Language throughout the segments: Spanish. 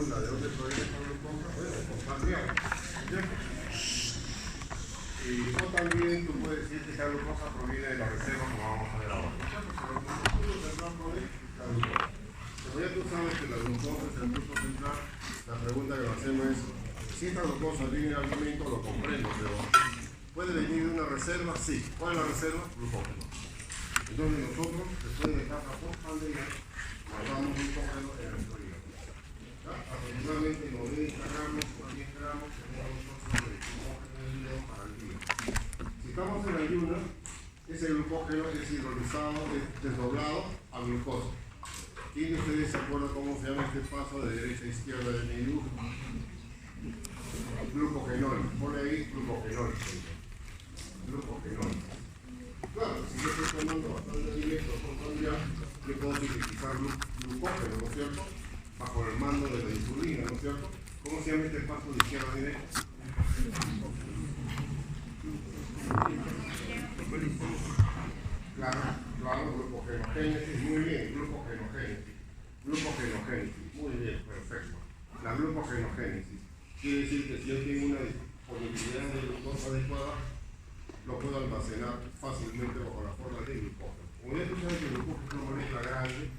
pregunta de dónde proviene esta glucosa, bueno, contaminado, ¿cierto? O también tú puedes decir que esta glucosa proviene de la reserva, como vamos a ver ahora. Pero ya tú sabes que la glucosa es el grupo central, la pregunta que nos hacemos es, si esta glucosa viene del alimento, lo comprendo, pero ¿puede venir de una reserva? Sí. ¿Cuál es la reserva? Glucógeno. Entonces nosotros, después de dejar la postpandemia, guardamos glucógeno en nuestro hígado. Aproximadamente 90 gramos o 100 gramos tenemos nosotros de glucógeno en el hígado para el día. Si estamos en ayuno, ese glucógeno es hidrolizado, es desdoblado a glucosa. ¿Quién de ustedes se acuerda cómo se llama este paso de derecha a izquierda del menú? Glucogenol. Pone ahí glucogenol. Glucogenol. Claro, si yo estoy tomando bastante alimento controlado, yo puedo sintetizar glucógeno, ¿no es cierto? Bajo el mando de la insulina, ¿no es cierto? ¿Cómo se llama este paso de izquierda a derecha? Claro, glucogenogénesis, muy bien, glucogenogénesis, muy bien, perfecto. La glucogenogénesis quiere decir que si yo tengo una disponibilidad de glucosa adecuada, lo puedo almacenar fácilmente bajo la forma de glucógeno. Como ya tú sabes que el glucógeno es una molécula grande,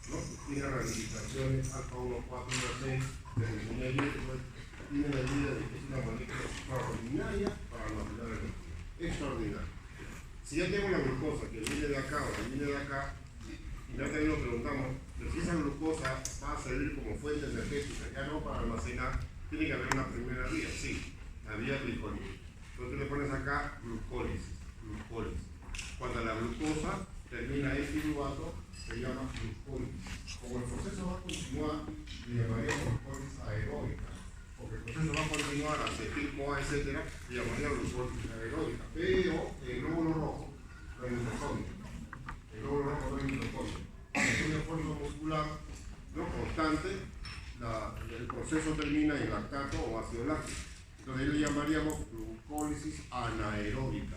¿no? Tiene ramificaciones alfa 1, 4, 1, 6, tiene la idea de que es una molécula extraordinaria para almacenar energía. Extraordinaria. Si ya tengo la glucosa que viene de acá o que viene de acá, y ya también nos preguntamos, pero si esa glucosa va a servir como fuente energética, ya no para almacenar, tiene que haber una primera vía, sí, la vía glicólica. Entonces le pones acá glucólisis. Cuando la glucosa termina en piruvato, se llama glucólisis. Como el proceso va a continuar, le llamaríamos glucólisis aeróbica. Porque el proceso va a continuar, acetil-CoA, etc., se llamaría glucólisis aeróbica. Pero el glóbulo rojo no hay mitocondria. El glóbulo rojo no hay mitocondria. Es un esfuerzo muscular no constante, el proceso termina en lactato o ácido láctico. Entonces le llamaríamos glucólisis anaeróbica.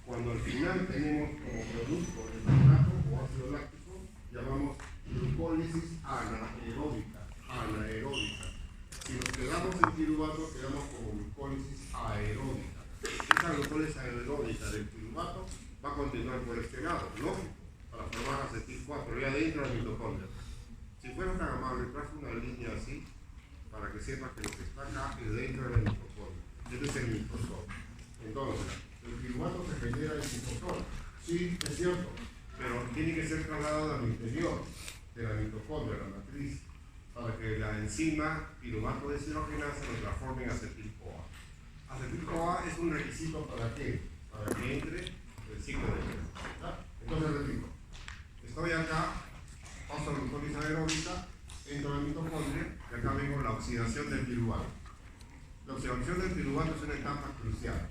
Cuando al final tenemos como producto el lactato o ácido láctico, llamamos glucólisis anaeróbica. Si nos quedamos en piruvato, quedamos como glucólisis aeróbica. Esta glucólisis aeróbica del piruvato va a continuar por este lado, ¿no? Para formar acetil-4, ya dentro del mitocondria. Si fuera tan amable, trazo una línea así, para que sepas que lo que está acá es dentro del mitocondria. Este es el mitosol. Entonces, el piruvato se genera en el mitosol. Sí, es cierto, pero tiene que ser trasladado al interior de la mitocondria, la matriz, para que la enzima piruvato deshidrogenasa lo transforme en acetil-CoA. Acetil-CoA es un requisito para qué? Para que entre el ciclo de vida. Entonces repito, estoy acá, paso a glucólisis aeróbica, entro en la mitocondria y acá vengo la oxidación del piruvato. La oxidación del piruvato es una etapa crucial.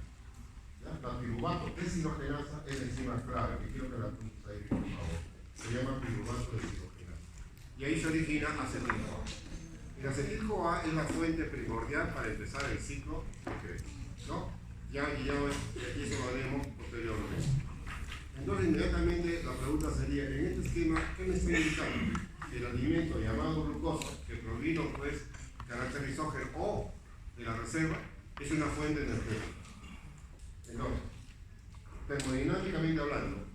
La piruvato deshidrogenasa es la enzima clave, que quiero que la apuntes ahí, por favor. Se llama piruvato deshidrogenasa. Y ahí se origina acetil-CoA. El acetil-CoA es la fuente primordial para empezar el ciclo secreto, ¿no? Y eso lo haremos posteriormente. Entonces, inmediatamente la pregunta sería, en este esquema, ¿qué me está indicando? Que el alimento llamado glucosa, que provino, pues, carácter lisógeno o de la reserva, es una fuente energética. Entonces, termodinámicamente hablando,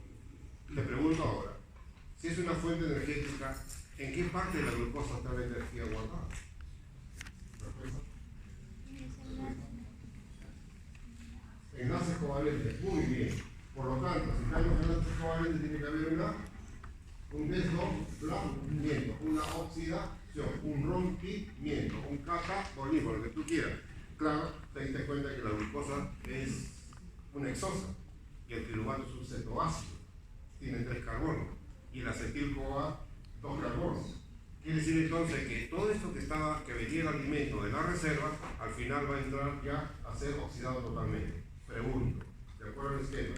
te pregunto ahora, si es una fuente energética, ¿en qué parte de la glucosa está la energía guardada? ¿Respuesta? Enlaces covalentes, muy bien. Por lo tanto, si hay los enlaces covalentes, tiene que haber un desdoblamiento, una oxidación, un rompimiento, un catabolismo, lo que tú quieras. Claro, te diste cuenta que la glucosa es una hexosa y el piruvato es un cetoácido, tiene 3 carbonos, y el acetil-CoA 2 carbonos. Quiere decir entonces que todo esto que venía el alimento de la reserva, al final va a entrar ya a ser oxidado totalmente. Pregunto, de acuerdo al esquema,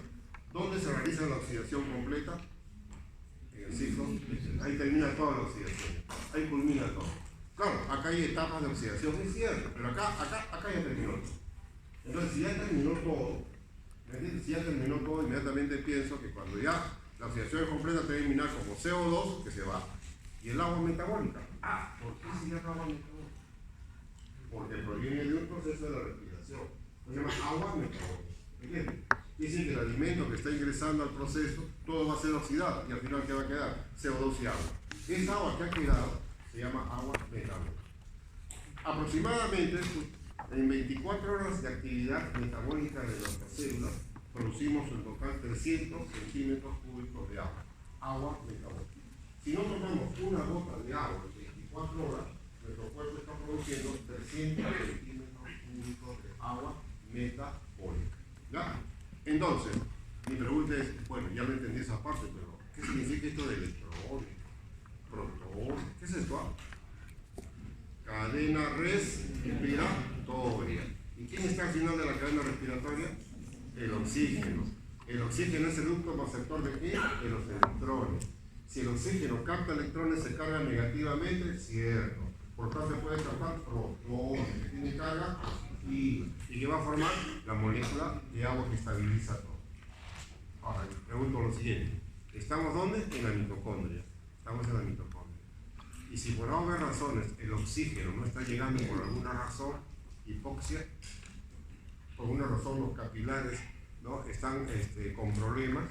¿dónde se realiza la oxidación completa? En el ciclo. Ahí termina toda la oxidación. Ahí culmina todo. Claro, acá hay etapas de oxidación, es cierto, pero acá ya terminó. Entonces, si ya terminó todo, ¿me entiendes? Si ya terminó todo, inmediatamente pienso que cuando ya la oxidación es completa, termina como CO2, que se va, y el agua metabólica. ¿Por qué si ya el agua metabólica? porque proviene de un proceso de la respiración. Se llama agua metabólica. ¿Entiendes? Dice que el alimento que está ingresando al proceso, todo va a ser oxidado y al final ¿qué va a quedar? CO2 y agua. Esa agua que ha quedado se llama agua metabólica. Aproximadamente en 24 horas de actividad metabólica de nuestras células producimos en total 300 centímetros cúbicos de agua. Agua metabólica. Si no tomamos una gota de agua en 24 horas, nuestro cuerpo está produciendo 300 centímetros cúbicos de agua metabólica. ¿Ya? Entonces, mi pregunta es, bueno, ya lo entendí esa parte, pero ¿qué significa esto de electrones, protones? ¿Qué es esto? Cadena respiratoria. ¿Y quién está al final de la cadena respiratoria? El oxígeno. El oxígeno es el último receptor de ¿qué? De los electrones. Si el oxígeno capta electrones, se carga negativamente, cierto. Por tanto, se puede captar protones, que tiene carga y que va a formar la molécula de agua que estabiliza todo. Ahora, pregunto lo siguiente. ¿Estamos dónde? En la mitocondria. Estamos en la mitocondria. Y si por algunas razones el oxígeno no está llegando por alguna razón, hipoxia, por alguna razón los capilares, ¿no? Están con problemas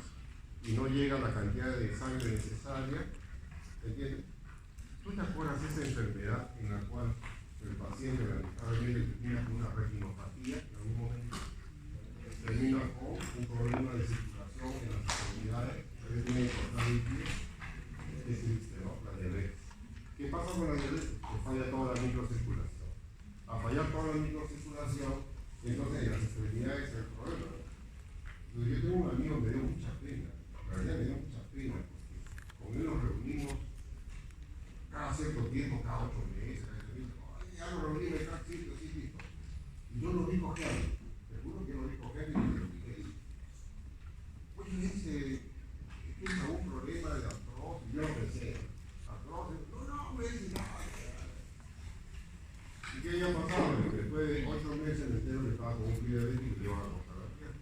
y no llega la cantidad de sangre necesaria, ¿entiendes? ¿Tú te acuerdas de esa enfermedad en la cual el paciente lamentablemente termina con una retinopatía en algún momento? Termina con un problema de circulación en las extremidades, que tiene que cortar el pie, es ¿no? La diabetes. ¿Qué pasa con la diabetes? Que falla toda la microcirculación. A fallar toda la microcirculación, entonces en las extremidades el problema. Yo tengo un amigo que me dio mucha pena, la verdad me dio mucha pena, porque con él nos reunimos cada cierto tiempo, cada 8 meses, ya lo reuní, cada sitio. Y yo lo vi cojeando, seguro que lo vi cojeando y me olvidé. Oye, me dice, ¿tienes algún problema de artrosis? Yo lo pensé, artrosis, no, me dice, no. ¿Y qué había pasado? Después de 8 meses me entero que estaba con un pie de diabetes y me iban a cortar la pierna.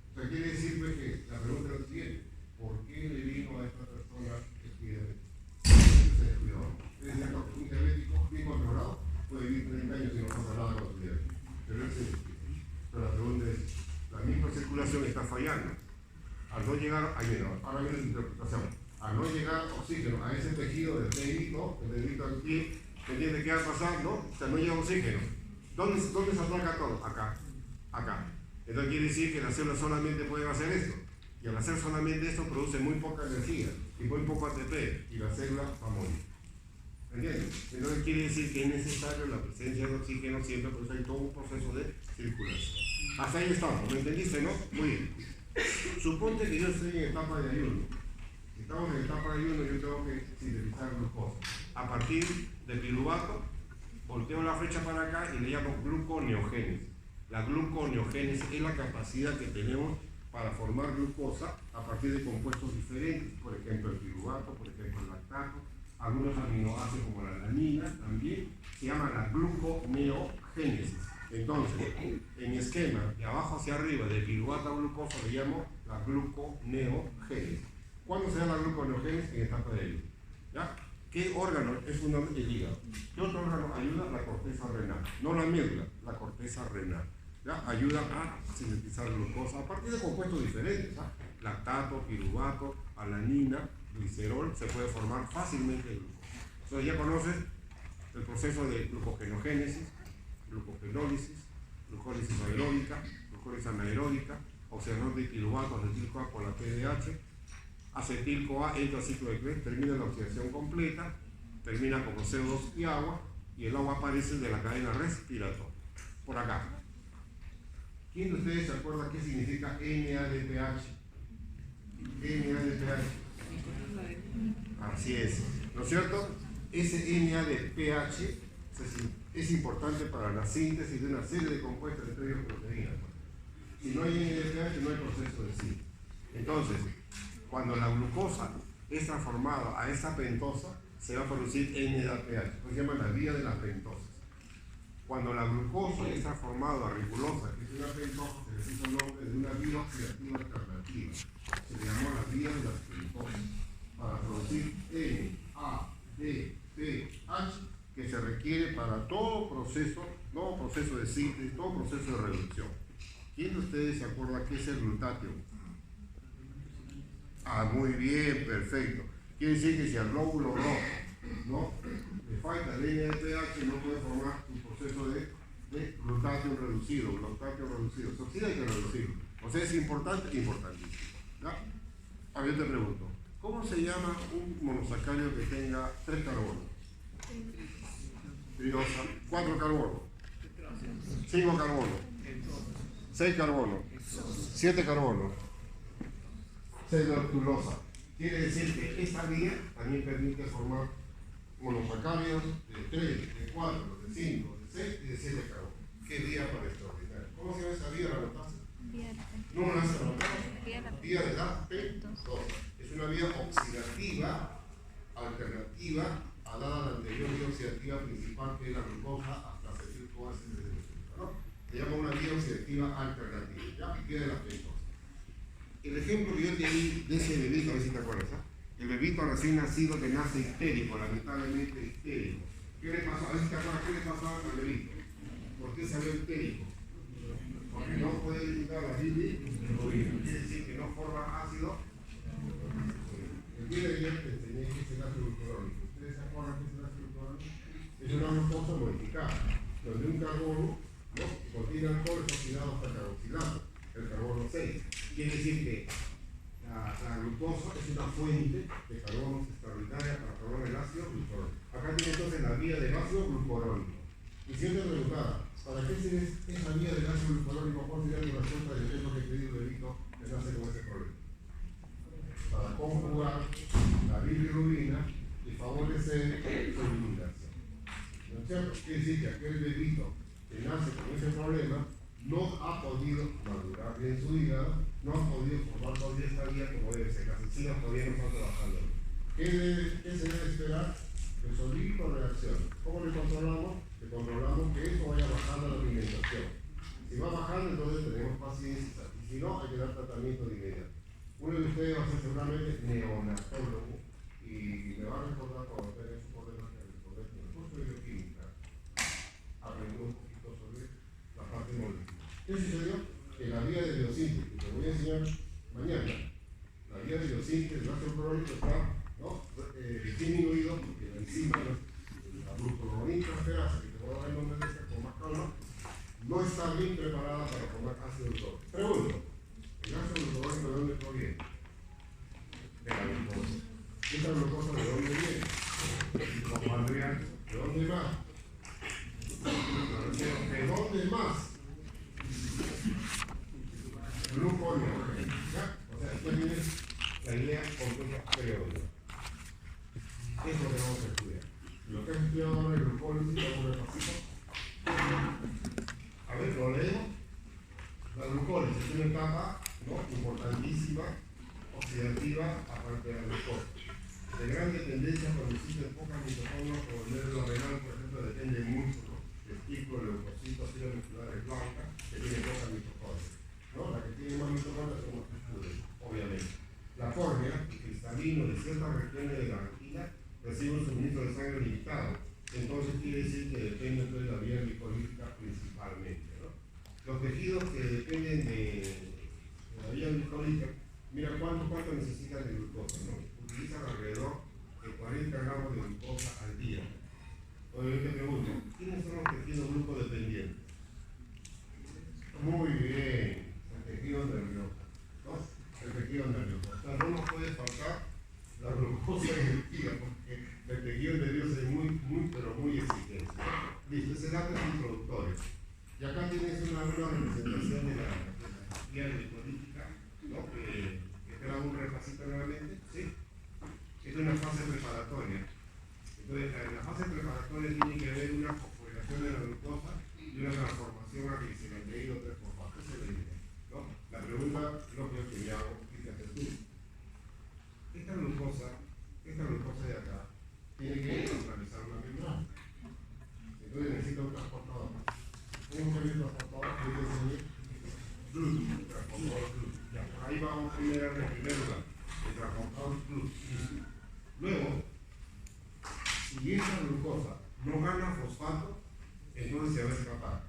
O sea, quiere decir que la pregunta es la siguiente: ¿por qué le vino a esta persona el pie de diabetes? Se descuidó. Es decir, un diabético bien controlado puede vivir 30 años y no pasa nada con su diabetes. Pero la pregunta es, la microcirculación está fallando. Al no llegar, ahora viene la interpretación, al no llegar oxígeno a ese tejido del dedito, el dedito del pie, ¿entiendes qué va a pasar? ¿No? O sea, no llega oxígeno. ¿Dónde se atraca todo? Acá. Entonces quiere decir que las células solamente pueden hacer esto. Y al hacer solamente esto produce muy poca energía y muy poco ATP y la célula va a morir. ¿Entiendes? Entonces quiere decir que es necesario la presencia de oxígeno siempre, pues hay todo un proceso de circulación. Hasta ahí estamos, ¿me entendiste, no? Muy bien. Suponte que yo estoy en etapa de ayuno. Si estamos en etapa de ayuno, yo tengo que sintetizar glucosa. A partir de piruvato, volteo la flecha para acá y le llamo gluconeogénesis. La gluconeogénesis es la capacidad que tenemos para formar glucosa a partir de compuestos diferentes, por ejemplo el piruvato, por ejemplo el lactato, algunos aminoácidos como la alanina también, se llama la gluconeogénesis. Entonces, en mi esquema, de abajo hacia arriba, de piruvato a glucosa, le llamo la gluconeogénesis. ¿Cuándo se da la gluconeogénesis? En etapa de ayuno. ¿Ya? ¿Qué órgano es fundamental? El hígado. ¿Qué otro órgano ayuda? La corteza renal. No la médula, la corteza renal. ¿Ya? Ayuda a sintetizar glucosa a partir de compuestos diferentes. ¿Ya? Lactato, piruvato, alanina, glicerol, se puede formar fácilmente glucosa. Entonces ya conoces el proceso de glucogenogénesis, glucogenólisis, glucólisis aeróbica, glucólisis anaeróbica, oxidador de piruvato, acetil-CoA por la PDH, acetil-CoA entra al ciclo de Krebs, termina la oxidación completa, termina como CO2 y agua, y el agua aparece de la cadena respiratoria. Por acá. ¿Quién de ustedes se acuerda qué significa NADPH? NADPH. Así es, ¿no es cierto? Ese NADPH es importante para la síntesis de una serie de compuestos entre ellos proteínas. Si no hay NADPH, no hay proceso de síntesis. Entonces, cuando la glucosa es transformada a esa pentosa, se va a producir NADPH, pues se llama la vía de las pentosas. Cuando la glucosa es transformada a ribulosa, que es una pentosa, se le puso el nombre de una vía oxidativa alternativa. Se le llamó la vía de las pentosas, para producir NADPH, que se requiere requiere para todo proceso de síntesis, todo proceso de reducción. ¿Quién de ustedes se acuerda qué es el glutatión? Ah, muy bien, perfecto. Quiere decir que si al glóbulo rojo le falta línea de pH, no puede formar un proceso de glutatión reducido. Se oxida, hay que reducirlo. O sea, es importante, importantísimo. ¿Ya? Ahora yo te pregunto, ¿cómo se llama un monosacárido que tenga 3 carbonos? Triosa, 4 carbonos, 5 carbonos, 6 carbonos, 7 carbonos, 6 lactulosa. Quiere decir que esta vía también permite formar monosacáridos de 3, de 4, de 5, de 6 y de 7 carbonos. ¿Qué vía para extraordinario? ¿Cómo se llama esa vía? ¿La notaste? ¿No me la has anotado? Vía de la P2. Es una vía oxidativa alternativa a la anterior vía oxidativa principal, que es la glucosa hasta acetilcoa, ¿no? Se llama una vía oxidativa alternativa, ¿ya? Vía de la P2. El ejemplo que yo te di de ese bebito, a ver si te acuerdas, ¿eh? El bebito recién nacido que nace histérico, lamentablemente histérico. ¿Qué le pasó? A ver si te acuerdas, ¿qué le pasó al bebito? ¿Por qué salió histérico? Porque no puede eliminar la bilirrubina, quiere decir que no forma ácido. El día de ayer te enseñé que es el ácido glucurónico. ¿Ustedes se acuerdan que es el ácido glucurónico? Es una glucosa modificada, donde un carbono que contiene alcohol es oxidado hasta carboxilato, el carbono 6. Quiere decir que la glucosa es una fuente de carbonos extraordinaria para formar el ácido glucurónico. Acá tiene entonces la vía del ácido glucurónico. Y siempre preguntaba, ¿para qué sirve esa vía del ácido glucurónico? ¿Cuál sería la respuesta del ejemplo que te di, bebito, que nace con ese problema? Para conjugar la bilirrubina y favorecer su eliminación. ¿No es cierto? Quiere decir que aquel bebito que nace con ese problema no ha podido madurar bien su hígado, no ha podido formar todavía esta vía como debe ser. Las enzimas todavía no están trabajando. ¿Qué se debe esperar? Que solito reaccione. ¿Cómo le controlamos? Le controlamos que eso vaya bajando la alimentación. Si va bajando, entonces tenemos paciencia. Y si no, hay que dar tratamiento de inmediato. Uno de ustedes va a ser seguramente neonatólogo y me va a recordar cuando tenga su problema que resolver en el curso de bioquímica. Aprendió un poquito sobre la parte molecular. ¿Qué sucedió? Que la vía de biosíntesis, que te voy a enseñar mañana, la vía de biosíntesis del ácido clorhídrico está disminuido porque la enzima, la glucuronidrogenasa, que te voy a dar el nombre de esta con más calma, no está bien preparada para formar ácido glucórico. Pregunto, ¿el ácido glucórico de dónde proviene? De la glucosa. ¿Esta glucosa de dónde viene? ¿De dónde más? ¿De dónde más? Gluconeogénese. O sea, aquí viene la idea completa periódica. Eso es lo que vamos a estudiar. Lo que has estudiado ahora el glucólisis, vamos a repasito. A ver, lo leemos. La glucólisis es una etapa importantísima, oxidativa, aparte de la glucosa. De gran dependencia cuando existen pocas mitocondrias, como el nervio renal, por ejemplo, depende mucho, ¿no? Testículo, leucocitos, fibras musculares blancas, que tienen pocas mitocondrias. ¿No? La que tiene más mitocondrias son los testículos, obviamente. La córnea, el cristalino de ciertas regiones de la retina, recibe un suministro de sangre limitado. Entonces quiere decir que depende de la vía glicolítica principalmente, ¿no? Los tejidos que dependen de la vía glicolítica, mira cuánto necesitan de glucosa, ¿no? Utilizan alrededor de 40 gramos de glucosa al día. Oye, yo te pregunto, ¿quiénes son los tejidos glucodependientes? Muy bien, el tejido nervioso, ¿no? El tejido nervioso. O sea, no nos puede faltar la glucosa en el día, porque el tejido nervioso es muy exigente. Listo, ese dato es introductorio. Y acá tienes una representación de la vía glicolítica, ¿no? Que te hago un repasito nuevamente, ¿sí? Es una fase preparatoria. Entonces, la fase preparatoria tiene que haber una fosforilación de la glucosa y una transformación a gliceraldehído 3-fosfato. Esa es la idea, ¿no? La pregunta es lo que me hago, fíjate tú. Esta glucosa de acá tiene que atravesar una membrana. Entonces necesita un transportador. ¿Cómo se ve el transportador? Transportador Plus. Ya, por ahí vamos a mirar en primer lugar. El transportador Plus. Luego, si esa glucosa no gana fosfato, entonces se va a escapar.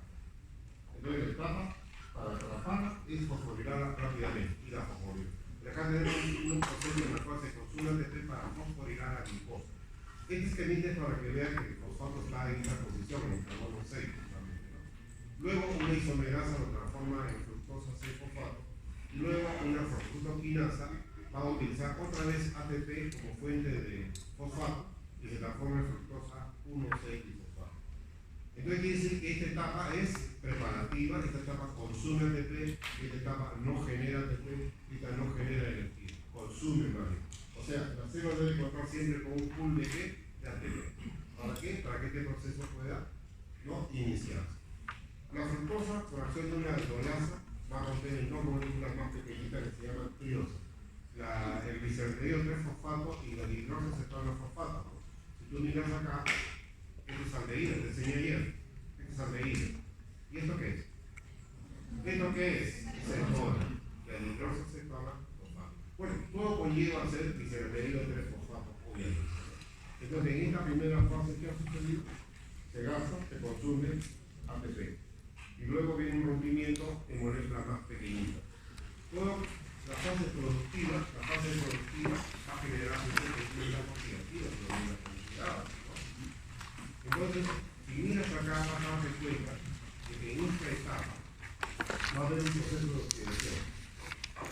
Entonces la etapa para trabajar es fosforilar rápidamente y la fosforilar. Acá tenemos un proceso en el cual se consume ATP para fosforilar la glucosa. Este esquemita es para que vean que el fosfato está en esta posición, en el carbono 6, justamente, ¿no? Luego una isomerasa lo transforma en fructosa 6-fosfato y luego una fructoquinasa va a utilizar otra vez ATP como fuente de fosfato y se transforma en fructosa 1,6-fosfato. Entonces quiere decir que esta etapa es preparativa, esta etapa consume ATP, esta etapa no genera ATP, esta no genera energía, consume más. O sea, la célula debe contar siempre con un pool de ¿qué? De ATP. ¿Para qué? Para que este proceso pueda, ¿no?, iniciarse. La fructosa, por acción de una aldolasa, va a contener dos moléculas más pequeñitas que se llaman triosas. El gliceraldehído 3-fosfato y la hidroxacetona-fosfato, ¿no? Si tú miras acá, esto es aldehído, te enseñé ayer. Esto es aldehído. ¿Y esto qué es? ¿Esto qué es? Cetona. La hidroxacetona-fosfato. Bueno, todo conlleva a ser gliceraldehído 3-fosfato, obviamente. Entonces, en esta primera fase, ¿qué ha sucedido? Se gasta, se consume ATP. Y luego viene un rompimiento en moléculas más pequeñitas. Luego, la fase productiva va a generar moléculas oxidativas, moléculas conjugadas, ¿no? Entonces, si miras acá, vas a darte cuenta de que en esta etapa va a haber un proceso de oxidación,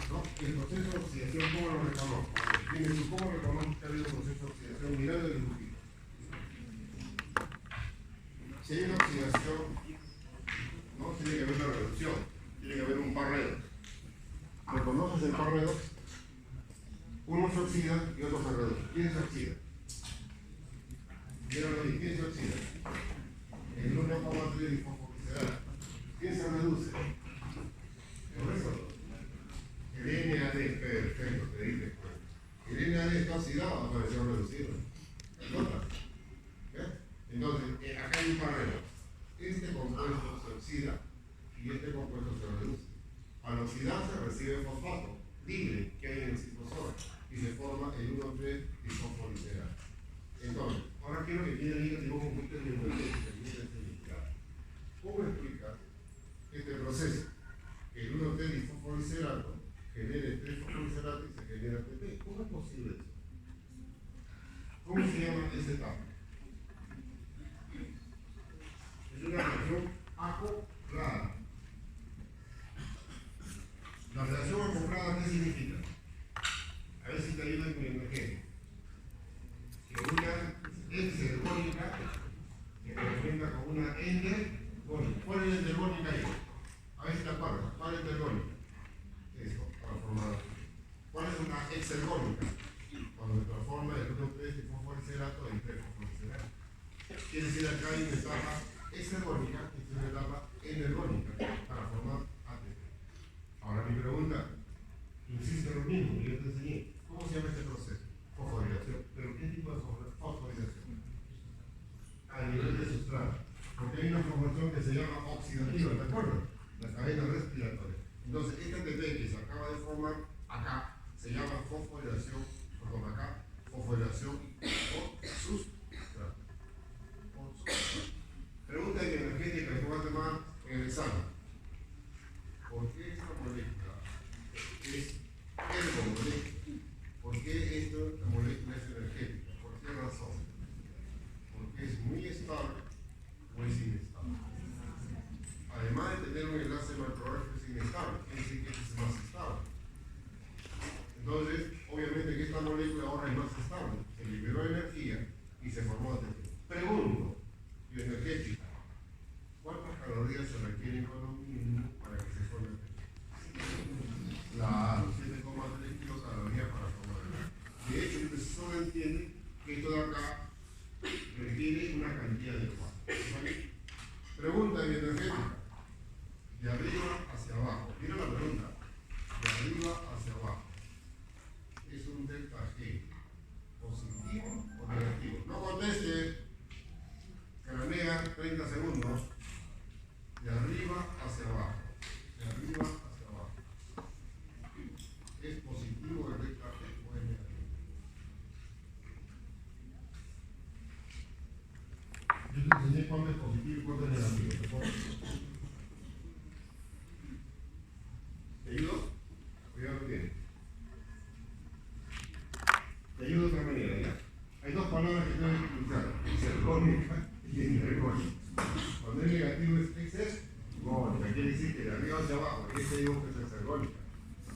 ¿no? El proceso de oxidación, ¿cómo lo reconozco? Dime tú, ¿cómo reconozco que ha habido un proceso de oxidación? Mirando el dibujito. Si hay una oxidación, ¿no?, tiene que haber una reducción, tiene que haber un par redox. ¿Reconoces el par redox? Uno se oxida y otro se reduce. ¿Quién se oxida? ¿Quién se oxida? El 1,3 difosforiserado. ¿Quién se reduce? El NAD, perfecto, te diste cuenta. El NAD está oxidado, apareció reducido. ¿Notas? Entonces, acá hay un par redox. Este compuesto se oxida y este compuesto se reduce. Al oxidarse recibe fosfato libre que hay en el citosol y se forma el 1,3 difosforiserado. Entonces, ahora quiero que quede ahí el dibujo muy técnico. ¿Cómo explicas este proceso? El 1,3 difosforiserado genera 3 fosforiserato y se genera ATP. ¿Cómo es posible eso? ¿Cómo se llama esa etapa? Es una reacción acoplada. La reacción acoplada, ¿qué significa? A ver si te ayuda con el ejemplo. Que una exergónica que complementa con una endergónica. ¿Cuál es la endergónica ahí? A ver si te acuerdas. ¿Cuál es la endergónica? Eso, para formar. ¿Cuál es una exergónica? Cuando se transforma el 1,3 difosforiserato en 3 fosforiserato. Quiere decir, acá hay una etapa exergónica y una etapa endergónica para formar ATP. Ahora mi pregunta, insisto en lo mismo que yo te enseñé. ¿Cómo se llama este proceso? Fosforilación. ¿Pero qué tipo de fosforilación? A nivel de sustrato. Porque hay una formación que se llama oxidativa, ¿te acuerdas? La cadena respiratoria. Entonces, este ATP que se acaba de formar acá se llama fosforilación, fosforilación o sustrato. Pregunta energética que va a tomar en el examen. ¿Por qué esta molécula es ergomolécula? ¿Por qué esta molécula es energética? ¿Por qué razón? Porque es muy estable o es inestable. Además de tener un enlace macroalfa es inestable, quiere decir que este es más estable. Entonces, obviamente que esta molécula ahora es más estable, se liberó energía y se formó ATP. Pregunto, bioenergética, ¿cuántas calorías se requieren con un mínimo para que se forme ATP? Claro, 7,3 kilocalorías para formar ATP. De hecho, usted solo entiende que esto de acá requiere una cantidad de agua. ¿Vale? Pregunta bioenergética. De arriba hacia abajo. Mira la pregunta. De arriba hacia abajo. Es un delta G. ¿Positivo o negativo? No conteste. Cranea 30 segundos. De arriba hacia abajo. De arriba hacia abajo. ¿Es positivo el delta G o es negativo? cuándo es positivo y cuándo es negativo. ¿Te acuerdas? ¿Te ayudo? ¿O ya lo tienes? Te ayudo de otra manera, ¿ya? Hay dos palabras que tengo que utilizar, exergónica y energónica. Cuando es negativo es exergónica, quiere decir que de arriba hacia abajo, este digo que es exergónica.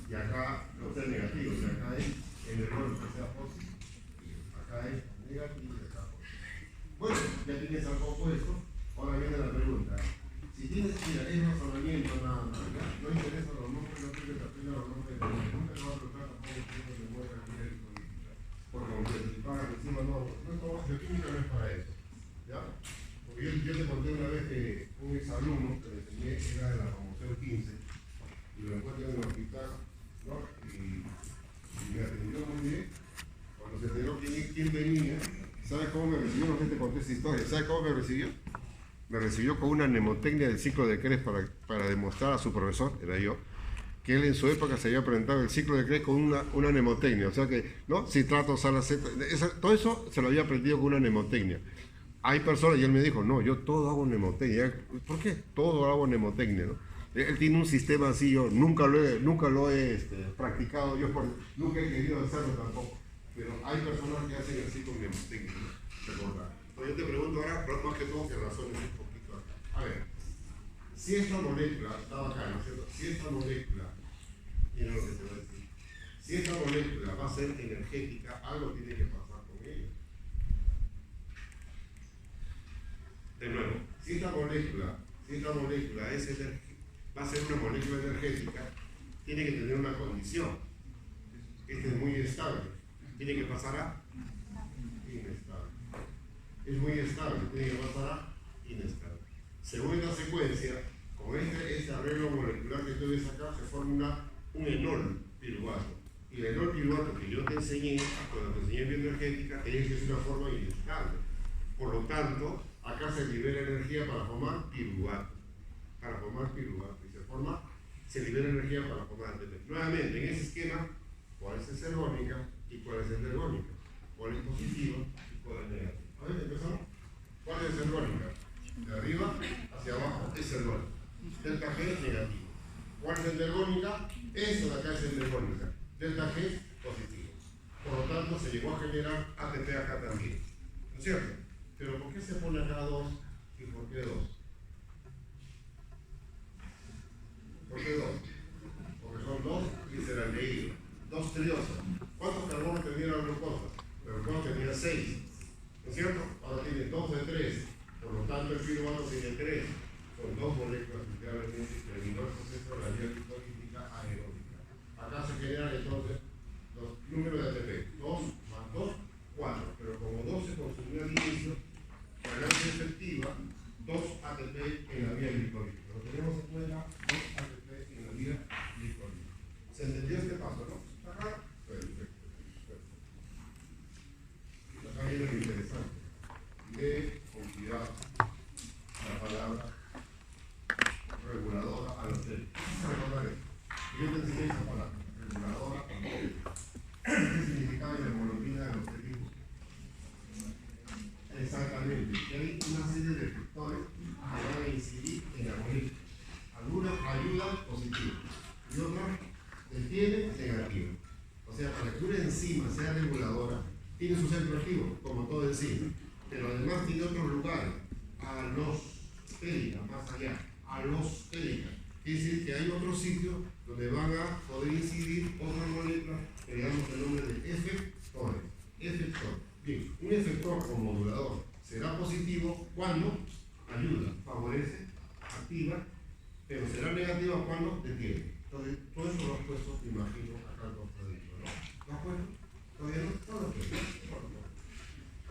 Y acá no sea negativo, y acá es energónica, sea positivo. Acá es negativo y acá positivo. Bueno, ya tienes algo opuesto. Ahora viene la pregunta. Si tienes, mira, es razonamiento nada más, ¿ya? No interesa los nombres, no tienes que aprender los nombres de los nunca te va a preguntar tampoco el tiempo de memoria y política. Por completo, si pagan encima, no es trabajo de química, no es para eso, ¿ya? Porque yo te conté una vez que un exalumno que le enseñé era de la promoción 15 y lo encuentro en el hospital, ¿no? Y me atendió muy bien. Cuando se enteró quién venía, ¿sabes cómo me recibió? No sé si te conté esa historia. ¿Sabes cómo me recibió? Me recibió con una mnemotecnia del ciclo de Krebs para demostrar a su profesor, era yo, que él en su época se había presentado el ciclo de Krebs con una mnemotecnia. O sea que, ¿no? Citrato, sal, aceto, todo eso se lo había aprendido con una mnemotecnia. Hay personas, y él me dijo, no, yo todo hago mnemotecnia. ¿Por qué? Todo hago mnemotecnia, ¿no? Él tiene un sistema así, yo nunca lo he practicado, nunca he querido hacerlo tampoco. Pero hay personas que hacen así con mnemotecnia, ¿no? Recordar. Yo te pregunto ahora, pero más que todo que razones un poquito acá. A ver, si esta molécula, estaba acá, ¿no es cierto? Si esta molécula, mira lo que te voy a decir, si esta molécula va a ser energética, algo tiene que pasar con ella. De nuevo, si esta molécula va a ser una molécula energética, tiene que tener una condición. Esta es muy estable. Tiene que pasar a inestable. Es muy estable, tiene que pasar a inestable. Según esta secuencia, con este arreglo molecular que tú ves acá, se forma un enol piruvato. Y el enol piruvato que yo te enseñé, cuando te enseñé bioenergética, tiene que ser una forma inestable. Por lo tanto, acá se libera energía para formar piruvato. Y se libera energía para formar ATP. Nuevamente, en ese esquema, ¿cuál es exergónica y cuál es endergónica? ¿Cuál es positiva y cuál es negativa? A ver, empezamos. ¿Cuál es exergónica? De arriba hacia abajo es exergónica. Delta G es negativo. ¿Cuál es endergónica? Esta de acá es endergónica. Delta G es positivo. Por lo tanto, se llegó a generar ATP acá también. ¿No es cierto? Pero ¿por qué se pone acá 2 y por qué 2? ¿Por qué 2? Porque son 2 gliceraldehídos, 2 triosas. ¿Cuántos carbonos tenía la glucosa? La glucosa tenía 6. ¿No es cierto? Ahora tiene 2 de 3. Por lo tanto, el piruvato tiene 3. Son 2 moléculas que claramente terminó el proceso de la vía glicolítica aeróbica. Acá se generan entonces los números de ATP. 2 más 2, 4. Pero como 2 se consumió al inicio, ganancia efectiva, 2 ATP en la vía glicolítica. Lo tenemos afuera, 2 ATP en la vía glicolítica. ¿Se entendió este paso, no? ¿Está claro? Perfecto. Acá viene lo interesante. Lee con cuidado la palabra reguladora alostérica. Yo te enseñé esa palabra, reguladora alostérica. ¿Qué significaba la hemoglobina de alostérico? Exactamente. Y hay una serie de factores que van a incidir en la molécula. Algunas ayudan positivas y otras detienen negativas. O sea, para que una enzima sea reguladora, tiene su centro activo, como todo enzima, pero además tiene otros lugares, alostérica, más allá, alostérica. Quiere decir que hay otros sitios donde van a poder incidir otras moléculas que le damos el nombre de efectores. Bien, un efector o modulador será positivo cuando ayuda, favorece, activa, pero será negativa cuando detiene. Entonces, todo eso lo has puesto, me imagino, acá lo has dicho, ¿no? ¿Lo has puesto? ¿Todavía no? No lo puesto.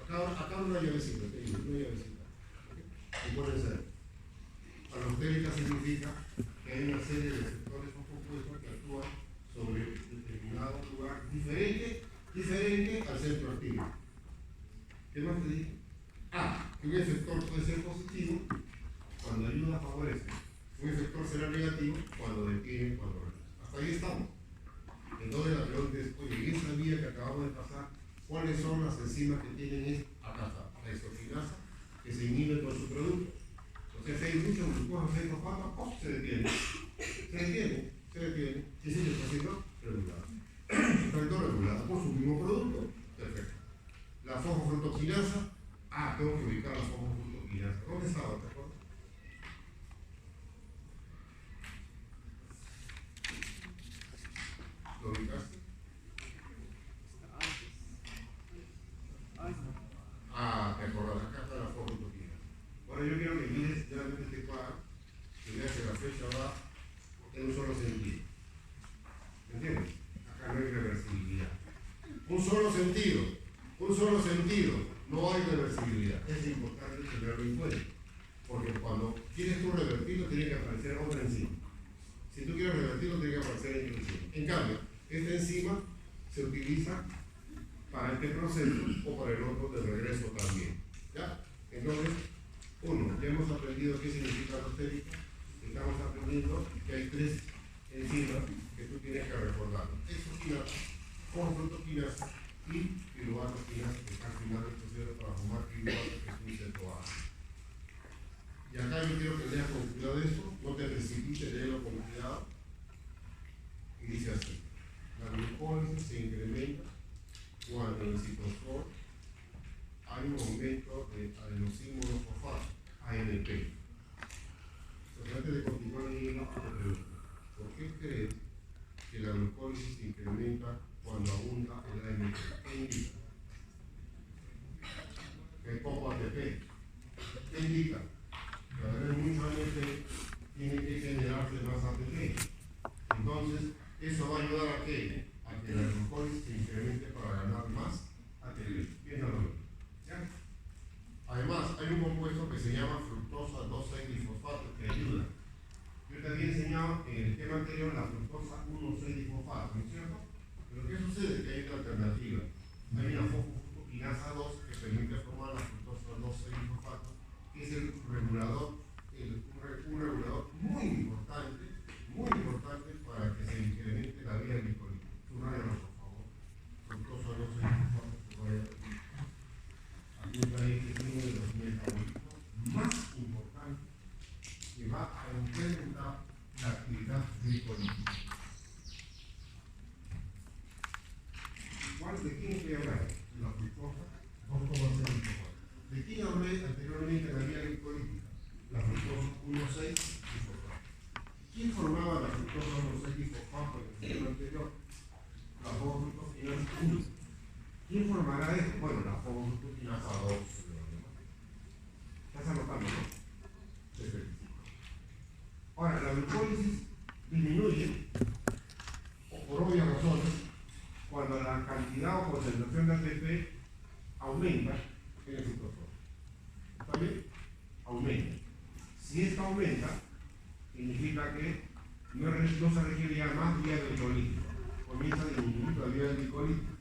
Acá una llavecita, una llavecita. ¿Okay? Y puede ser. Alostérica significa que hay una serie de efectores o compuestos que actúan sobre determinado lugar diferente al centro activo. ¿Qué más te dije? Que un efector puede ser positivo cuando ayuda, favorece. Un efector será negativo cuando detiene, cuando reduce. Hasta ahí estamos. Entonces la pregunta es, oye, en esa vía que acabamos de pasar, ¿cuáles son las enzimas que tienen acá está? La isoquinasa, que se inhibe con su producto, fosfofructoquinasa. Tengo que ubicar la fosfofructoquinasa. ¿Dónde estaba? ¿Te acuerdas? ¿Lo ubicaste? Te acordás, acá está la fosfofructoquinasa. Bueno, yo quiero que mires realmente este cuadro, que veas que la flecha va en un solo sentido. ¿Me entiendes? Acá no hay reversibilidad. Un solo sentido, no hay reversibilidad. Es importante tenerlo en cuenta, porque cuando quieres tú revertirlo, tiene que aparecer otra enzima. Si tú quieres revertirlo, tiene que aparecer esta enzima. En cambio, esta enzima se utiliza para este proceso o para el otro de regreso también. ¿Ya? Entonces, ya hemos aprendido qué significa alostérico. Estamos aprendiendo que hay 3 enzimas que tú tienes que recordar: exoquinasa, fosfofructoquinasa y piruvato-quinasa, que está al final del proceso para formar piruvato, que es un cetoácido. Y acá yo quiero que leas con cuidado esto, no te precipites, léelo con cuidado. Y dice así: la glucólisis se incrementa cuando en el citosol hay un aumento de adenosín-monofosfato, ANP. Entonces, antes de continuar leyendo, te pregunto: ¿por qué crees que la glucólisis se incrementa cuando abunda el ANP? ¿Qué indica? Que hay poco ATP. ¿Qué indica? Que al haber mucho ANP tiene que generarse más ATP. Entonces, eso va a ayudar a que la glucólisis se incremente para ganar más ATP. Piénsalo. ¿Ya? Además, hay un compuesto que se llama fructosa 2,6-difosfato que ayuda. Yo te había enseñado en el tema anterior la fructosa 1,6-difosfato, ¿no es cierto? Pero ¿qué sucede? Que hay una alternativa. Hay una fosfofructoquinasa 2 que permite formar la fructosa 2,6-difosfato, que es el regulador, un regulador muy importante para que se incremente la vía glicólica. Subrayalo, por favor. Fructosa 2,6-difosfato, subrayalo. Aquí está ahí, que es uno de los metabolitos más importantes que va a incrementar la actividad glicolítica. ¿De quién estoy hablando? De la fructosa 2,6-difosfato. ¿De quién hablé anteriormente en la vía glicolítica? La fructosa 1,6-difosfato. ¿Quién formaba la fructosa 1,6-difosfato en el sistema anterior? La fosfofructoquinasa 1. ¿Quién formará esto? Bueno, la fosfofructoquinasa 2. ¿Estás anotando, no? Perfecto. Ahora, la glucólisis disminuye, o por obvias razones, cuando la cantidad o concentración de ATP aumenta en el citosol. ¿Está bien? Aumenta. Si esta aumenta, significa que no se requiere ya más vía glicolítica. Comienza a disminuir la vía glicolítica.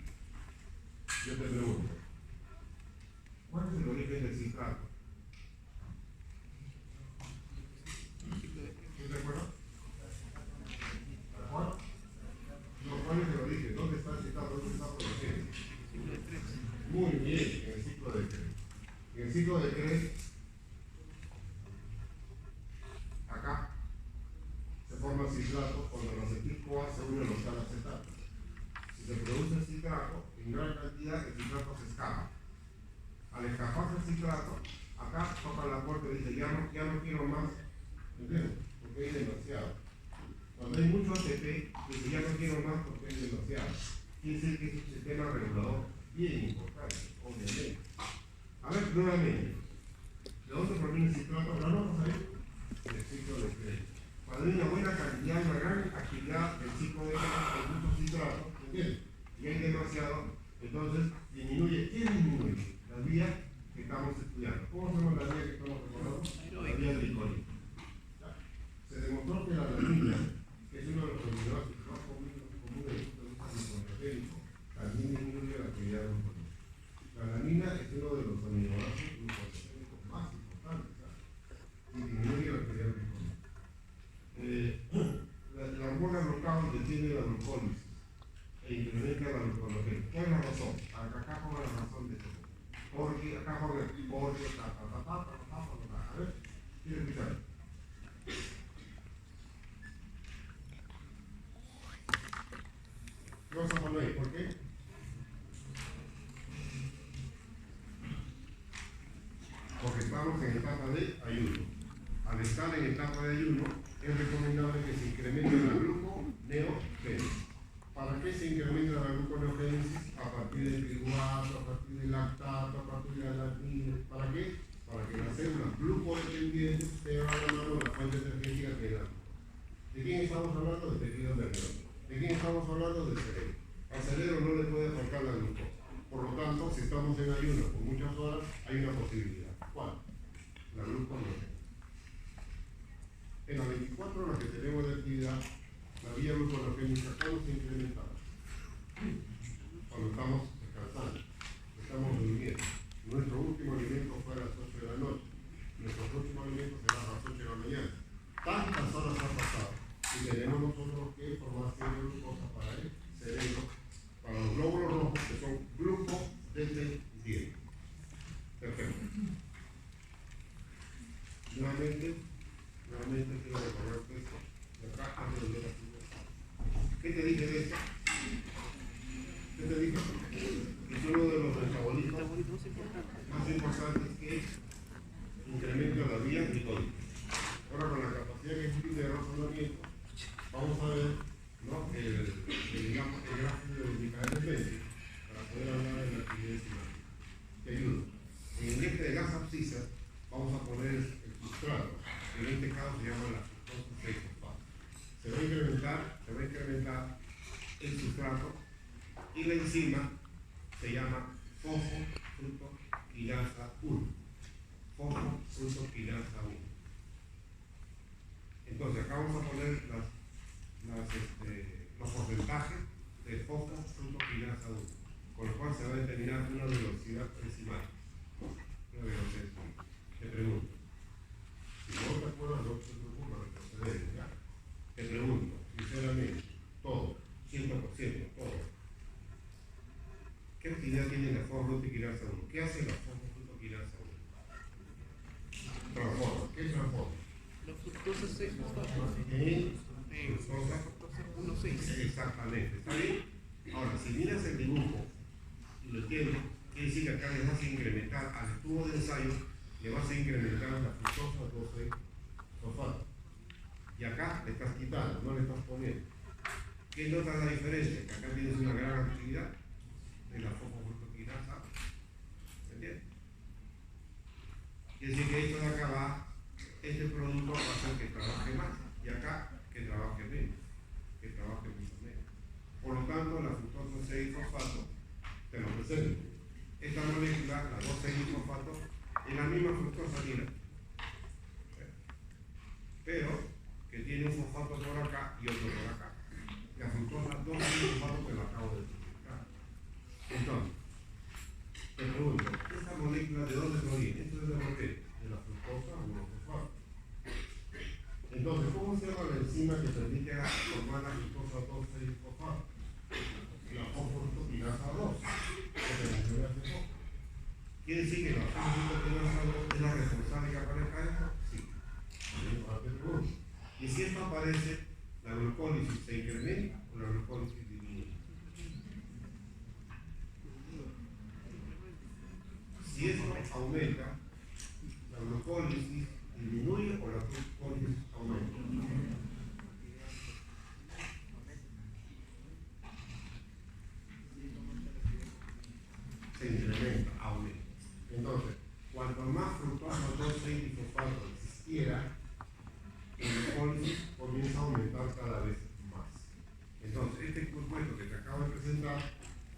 Yo te pregunto: ¿cuál es el origen del citrato? ¿Sí te acuerdas? ¿Cuál? No, ¿cuál es el origen? ¿Dónde está el citrato? ¿Dónde está produciendo? Muy bien, en el ciclo de Krebs. En el ciclo de Krebs, acá se forma citrato cuando el acetil-CoA se une a los acetatos. Si se produce el citrato, en gran cantidad el citrato se escapa. Al escaparse el citrato, acá toca la puerta y dice: ya no quiero más, ¿entiendes? Porque hay demasiado. Cuando hay mucho ATP, dice: ya no quiero más porque hay demasiado. Quiere decir que es un sistema regulador bien importante, obviamente. A ver, nuevamente, ¿de dónde proviene el citrato? ¿Lo vamos a ver? Del ciclo de Krebs. Cuando hay una buena cantidad, una gran actividad del ciclo de Krebs, hay muchos citratos, ¿entiendes? Y hay demasiado, entonces disminuye. ¿Qué disminuye? La vía que estamos estudiando. ¿Cómo se llama la vía que estamos recordando? La vía glicólica. Se demostró que la alanina, que es uno de los aminoácidos más comunes de glucosídeo, también disminuye la actividad glucólica. La alanina es uno de los aminoácidos glucosídicos más importantes, y disminuye la actividad glucólica. La hormona glucagón detiene la glucólisis e incrementa la gluconeogénesis. ¿Cuál es la razón? Acá pongo la razón de esto. Porque acá pongo porque a ver, quiero escuchar. ¿Qué vas a poner? ¿Por qué? estamos en etapa de ayuno. Al estar en etapa de ayuno, es recomendable que se incremente la gluconeogénesis. ¿Para qué se incrementa la gluconeogénesis? A partir del piruvato, a partir del lactato, a partir de la latina. ¿Para qué? Para que las células glucodependientes tengan a la mano la fuente energética que es la glucosa. ¿De quién estamos hablando? De tejido nervioso. ¿De quién estamos hablando? Del cerebro. Al cerebro no le puede faltar la glucosa. Por lo tanto, si estamos en ayuno por muchas horas, hay una posibilidad. ¿Cuál? La gluconeogénesis. En las 24 horas que tenemos de actividad, la vía gluconeogénica, ¿cuándo se incrementa? Cuando estamos descansando, estamos durmiendo. Nuestro último alimento fue a las 8 de la noche. Nuestro próximo alimento será a las 8 de la mañana. Tantas horas han pasado y tenemos nosotros que formar glucosa para el cerebro, para los glóbulos rojos que son glucodependientes. Perfecto. Nuevamente quiero recordarte esto. De acá antes de ver aquí. ¿Qué te dije de esto? ¿Qué te dije? Es uno de los metabolismos más importantes que incrementa la vía glicólica. Ahora, con la capacidad que tiene de razonamiento, vamos a ver, ¿no?, el gráfico de Michael Menti para poder hablar de la actividad enzimática. Te ayudo. En el eje de las abscisas vamos a poner el sustrato, que en este caso se llama la fructosa 6-fosfato. Se va a incrementar el sustrato y la enzima se llama fosfofructoquinasa 1. Fosfofructoquinasa 1. Entonces, acá vamos a poner los porcentajes de fosfofructoquinasa 1, con lo cual se va a determinar una velocidad enzimática. Te pregunto, si no te acuerdas, no te preocupes, retroceder, ¿ya? Te pregunto, sinceramente, todo, 100%, todo. ¿Qué actividad tiene la fosfofructoquinasa 1? ¿Qué hace la fosfofructoquinasa 1? Transforma. ¿Qué transforma? La fructosa 6-fosfato. Fructosa 1,6. Exactamente. ¿Está bien? Ahora, si miras el dibujo y lo entiendes, quiere decir que acá le vas a incrementar al tubo de ensayo, le vas a incrementar la fructosa 2,6-fosfato. Y acá le estás quitando, no le estás poniendo. ¿Qué notas la diferencia? Que acá tienes una gran actividad de la fosfofructoquinasa. ¿Me entiendes? Quiere decir que esto de acá va, este producto va a hacer que trabaje más, y acá que trabaje menos, que trabaje mucho menos. Por lo tanto, la fructosa 6-fosfato te lo presento. Esta molécula, la 2,6-fosfato, es la misma fructosa, mira, pero que tiene un fosfato por acá y otro por acá. La fructosa 2,6-fosfato te lo acabo de explicar. Entonces, te pregunto, ¿esta molécula de dónde proviene? ¿Esto es de por qué? De la fructosa 1-fosfato. Entonces, ¿cómo se llama la enzima que permite formar la fructosa 2,6-fosfato? La fosfofructoquinasa 2, que te mencioné hace poco. ¿Quiere decir que la fosfofructoquinasa 2 es la responsable que aparezca esto? Sí. Y si esto aparece, ¿la glucólisis se incrementa o la glucólisis disminuye? Si esto aumenta, ¿la glucólisis disminuye o la glucólisis aumenta? Se incrementa, aumenta. Entonces, cuanto más fructosa 2,6-fosfato existiera, el glucólisis comienza a aumentar cada vez más. Entonces, este compuesto que te acabo de presentar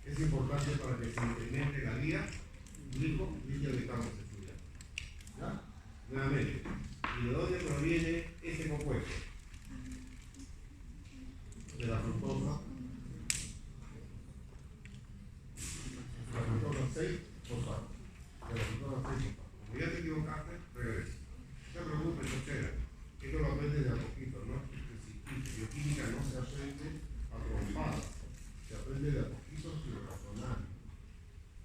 es importante para que se incremente la vía glicólica que estamos estudiando. ¿Ya? Nuevamente, ¿y de dónde proviene este compuesto? De la fructosa 6-fosfato. De la fructosa 6-fosfato. Como ya te equivocaste, regresa. No te preocupes, cochera. Esto lo aprendes de a poquito, ¿no? Bioquímica no se aprende a trompadas, se aprende de a poquito sin razonar.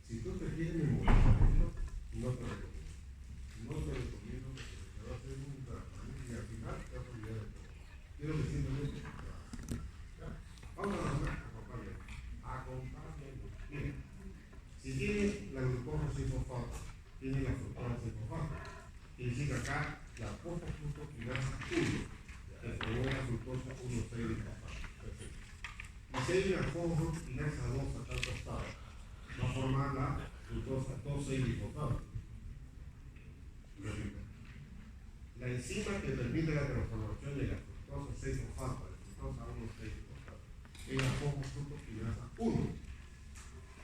Si tú te quieres memorizar esto, no te recomiendo. No te recomiendo porque te va a hacer un trabajo y al final te vas a olvidar de todo. Quiero que simplemente te trabajes. ¿Ya? Vamos a hablar, acompáñame. Mira, si tiene la glucosa 6-fosfato, tiene la fructosa 6-fosfato. quiere decir que acá la fosfofructoquinasa 1 que formó la fructosa 1,6 disfosfato. Perfecto. Y si hay una fosfofructoquinasa 2 acá al costado, va a formar la fructosa 2,6 disfosfato. Repito. La enzima que permite la transformación de la fructosa 6-fosfato a la fructosa 1,6 disfosfato es la fosfofructoquinasa 1.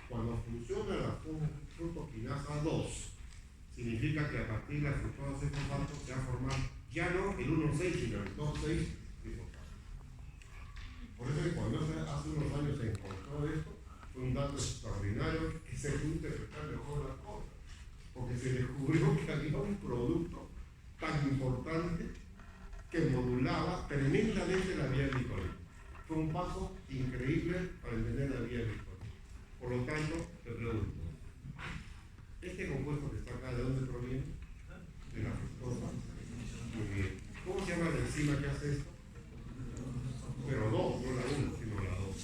Cuando funciona la fosfofructoquinasa 2, significa que a partir de la fructosa 6-fosfato se va a formar ya no el 1,6 sino el 2,6 disfosfato. Por eso que cuando hace unos años se encontró esto, fue un dato extraordinario que se pudo interpretar mejor las cosas, porque se descubrió que había un producto tan importante que modulaba tremendamente la vía glicólica. Fue un paso increíble para entender la vía glicólica. Por lo tanto, te pregunto, ¿este compuesto que está acá de dónde proviene? De la fructosa. Muy bien. ¿Cómo se llama la enzima que hace esto? Pero 2, no la 1, sino la 2.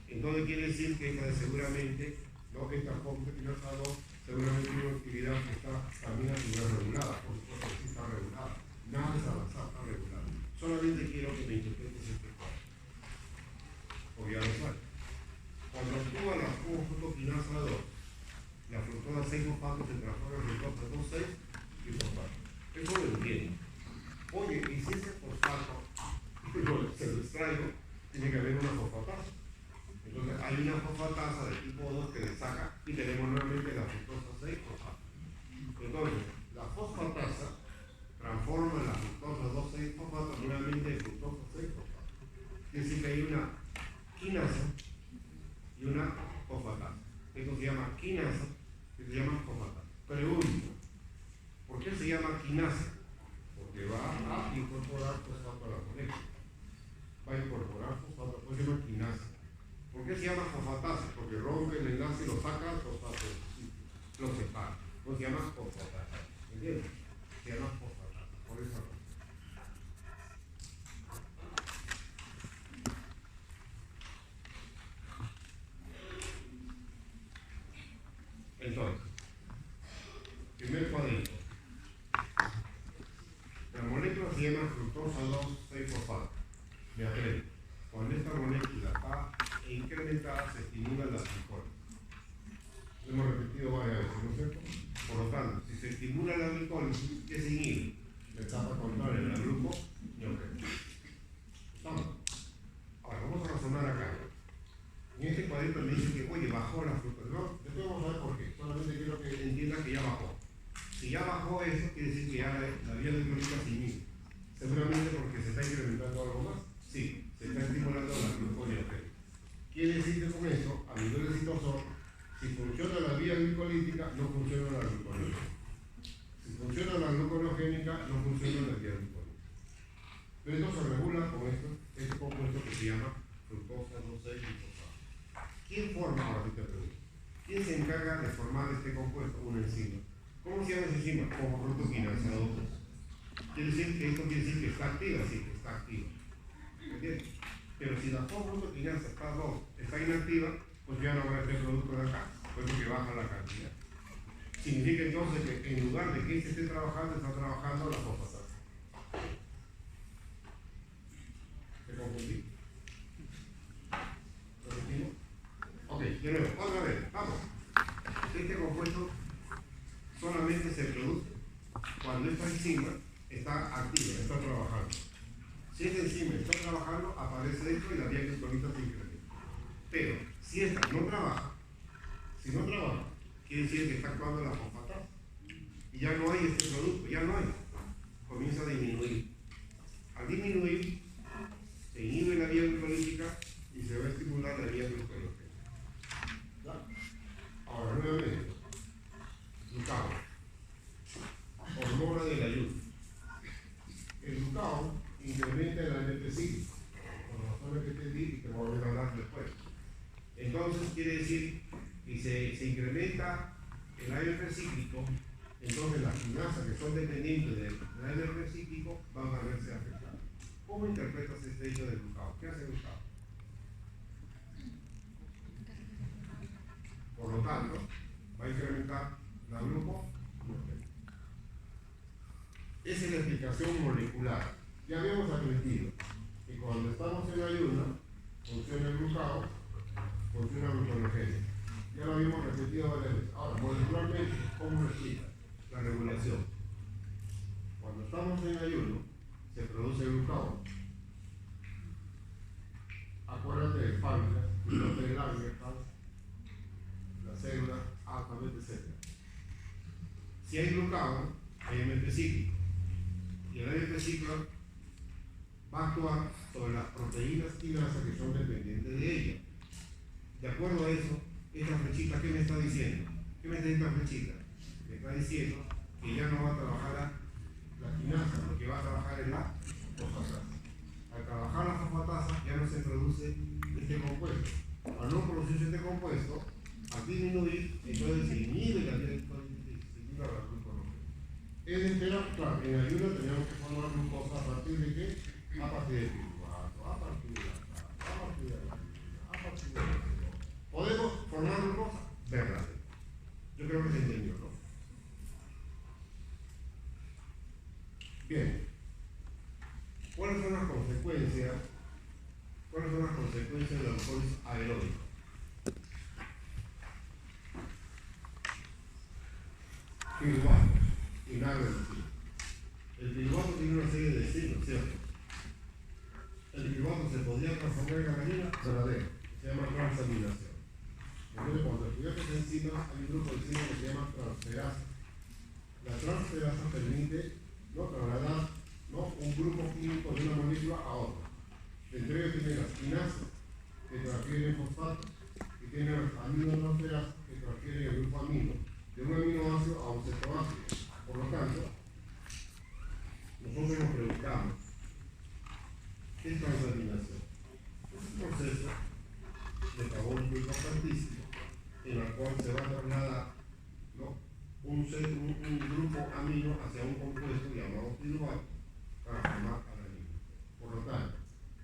Entonces quiere decir que esta seguramente, ¿no? Esta fosfofructoquinasa 2 seguramente tiene una actividad que está también a nivel regulada, por supuesto que sí está regulada. Nada es avanzado, está regulado. Solamente quiero que me interpretes este cuadro. Porque ya lo sabes. Cuando actúa la fosfofructoquinasa 2, la fructosa 6-fosfato se transforma en fructosa 2,6 y fosfato. Eso lo entiendo. Oye, y si ese fosfato se lo extraigo, tiene que haber una fosfatasa. Entonces hay una fosfatasa de tipo 2 que le saca y tenemos nuevamente la fructosa 6-fosfato. Entonces, la fosfatasa transforma la fructosa 2,6-fosfato nuevamente en fructosa 6-fosfato. Quiere decir que hay una quinasa y una fosfatasa. Esto se llama quinasa y se llama fosfatasa. Pregunto, ¿por qué se llama quinasa? Porque va a incorporar fosfato a la molécula. Va a incorporar fosfato, pues se llama quinasa. ¿Por qué se llama fosfatasa? Porque rompe el enlace y lo saca al fosfato, lo separa. Pues se llama fosfatasa. ¿Entiendes? Se llama fosfatasa, por esa razón. Entonces, primer cuadrito. La molécula se llama fructosa 2,6-fosfato. Me atrevo. Cuando esta molécula está incrementada, se estimula la glicólisis. Lo hemos repetido varias veces, ¿no es cierto? Por lo tanto, si se estimula la glicólisis, ¿qué se inhibe? La etapa contraria de la gluconeogénesis. ¿Estamos? Ahora, vamos a razonar acá. En este cuadrito me dice que, oye, bajó la fructosa. No, después vamos a ver por qué. Solamente quiero que entiendan que ya bajó. Si ya bajó eso, quiere decir que ya la vía glicólica se inhibe. Seguramente porque se está incrementando algo más. Sí, se está estimulando la gluconeogénesis. Quiere decir que con esto, a nivel de citosol, si funciona la vía glicolítica, no funciona la gluconeogénica. Si funciona la gluconeogénica, no funciona la vía glicolítica. Pero esto se regula con este compuesto que se llama fructosa 2,6 disfosfato. ¿Quién forma, ahora sí te pregunto? ¿Quién se encarga de formar este compuesto? Una enzima. ¿Cómo se llama esa enzima? Fosfofructoquinasa 2. Quiere decir que esto quiere decir que está activa, sí, que está activa. ¿Entiendes? Pero si la fosfofructoquinasa está inactiva, pues ya no va a ser producto de acá, pues porque baja la cantidad. Significa entonces que en lugar de que este esté trabajando, está trabajando la fosfatasa. ¿Se confundí? ¿Lo repetimos? Ok, de nuevo, otra vez, vamos. Este compuesto solamente se produce cuando esta enzima está activa, está trabajando. Si esta enzima está trabajando, aparece esto y la vía glicólica se incrementa. Pero si esta no trabaja, quiere decir que está actuando la fosfatasa. Y ya no hay este producto, ya no hay. Comienza a disminuir. Al disminuir, se inhibe la vía glicolítica y se va a estimular la vía gluconeogénica. Ahora, nuevamente, glucagón, hormona del ayuno. El glucagón incrementa el AMP cíclico, por razones que te di y que vamos a hablar después. Entonces, quiere decir que se incrementa el AMP cíclico, entonces las quinasas que son dependientes del AMP cíclico van a verse afectadas. ¿Cómo interpretas este hecho del glucagón? ¿Qué hace el glucagón? Por lo tanto, va a incrementar la gluconeogénesis. Esa es la explicación molecular. Ya habíamos aprendido que cuando estamos en ayuno, funciona el glucagón, funciona el gluconogéneo. Ya lo habíamos repetido varias veces. Ahora, molecularmente, ¿cómo se explica? La regulación. Cuando estamos en ayuno, se produce el glucagón. Acuérdate del páncreas, del Langerhans, las células, altamente, etc. Si hay glucagón, hay AMP cíclico. Y el AMP cíclico va a actuar sobre las proteínas quinasas que son dependientes de ella. De acuerdo a eso, esta flechita, ¿qué me está diciendo? ¿Qué me está diciendo esta flechita? Me está diciendo que ya no va a trabajar la quinasa, lo que va a trabajar es la fosfatasa. Al trabajar la fosfatasa ya no se produce este compuesto. Al no producirse este compuesto, al disminuir, entonces se inhibe la glucosa. Es de esperar, claro, en ayuno tenemos que formar glucosa a partir de qué? A partir del piruvato, a partir de la grasa, a partir de la harina, a partir de la... ¿Podemos formar glucosa? Verdad. Yo creo que se entendió, ¿no? Bien. ¿Cuáles son las consecuencias? ¿Cuáles son las consecuencias de la glucólisis aeróbica? Piruvato, inagreductible. El piruvato tiene una serie de destinos, ¿cierto? El piruvato se podría transformar en granina, verdadero. Se llama transaminación. Entonces, cuando estudiamos enzimas, hay un grupo de enzimas que se llama transferasa. La transferasa permite trasladar un grupo químico de una molécula a otra. Entre ellos tiene las quinasas, que transfieren fosfatos, y tiene las aminotransferasas, que transfieren el grupo amino, de un aminoácido a un cetoácido. Por lo tanto, nosotros nos preguntamos, ¿qué es transaminación? Es un proceso metabólico importantísimo en el cual se va a trasladar un grupo amino hacia un compuesto llamado piruvato para formar alanina. Por lo tanto,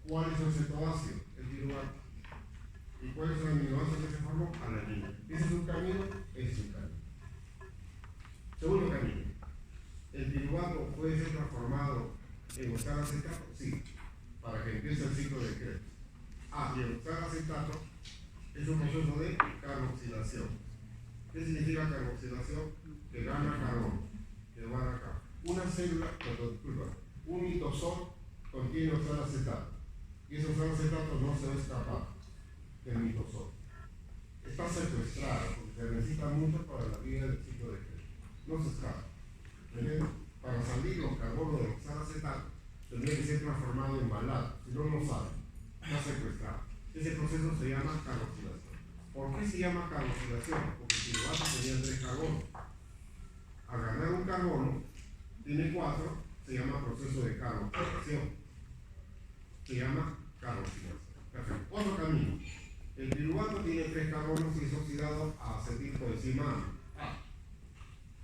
¿cuál es el cetoácido? El piruvato. ¿Y cuál es el aminoácido que se formó? Alanina. ¿Ese es un camino? Ese es un camino. Segundo camino. ¿El piruvato puede ser transformado en oxalacetato? Sí, para que empiece el ciclo de Krebs. Y el oxalacetato es un proceso de carboxilación. ¿Qué significa carboxilación? Que gana carbono, que gana acá. Una célula, un mitosol contiene oxalacetato. Y ese oxalacetato no se va a escapar del mitosol. Está secuestrado porque se necesita mucho para la vida del ciclo de Krebs. No se escapa. Para salir los carbonos del oxalacetato tendría que ser transformado en malato, si no, no sale. Está secuestrado. Ese proceso se llama carboxilación. ¿Por qué se llama carboxilación? Porque el piruvato tenía 3 carbonos. Al ganar un carbono, tiene 4, se llama proceso de carboxilación. Se llama carboxilación. Perfecto. Otro camino. El piruvato tiene 3 carbonos y es oxidado a acetilcoenzima A.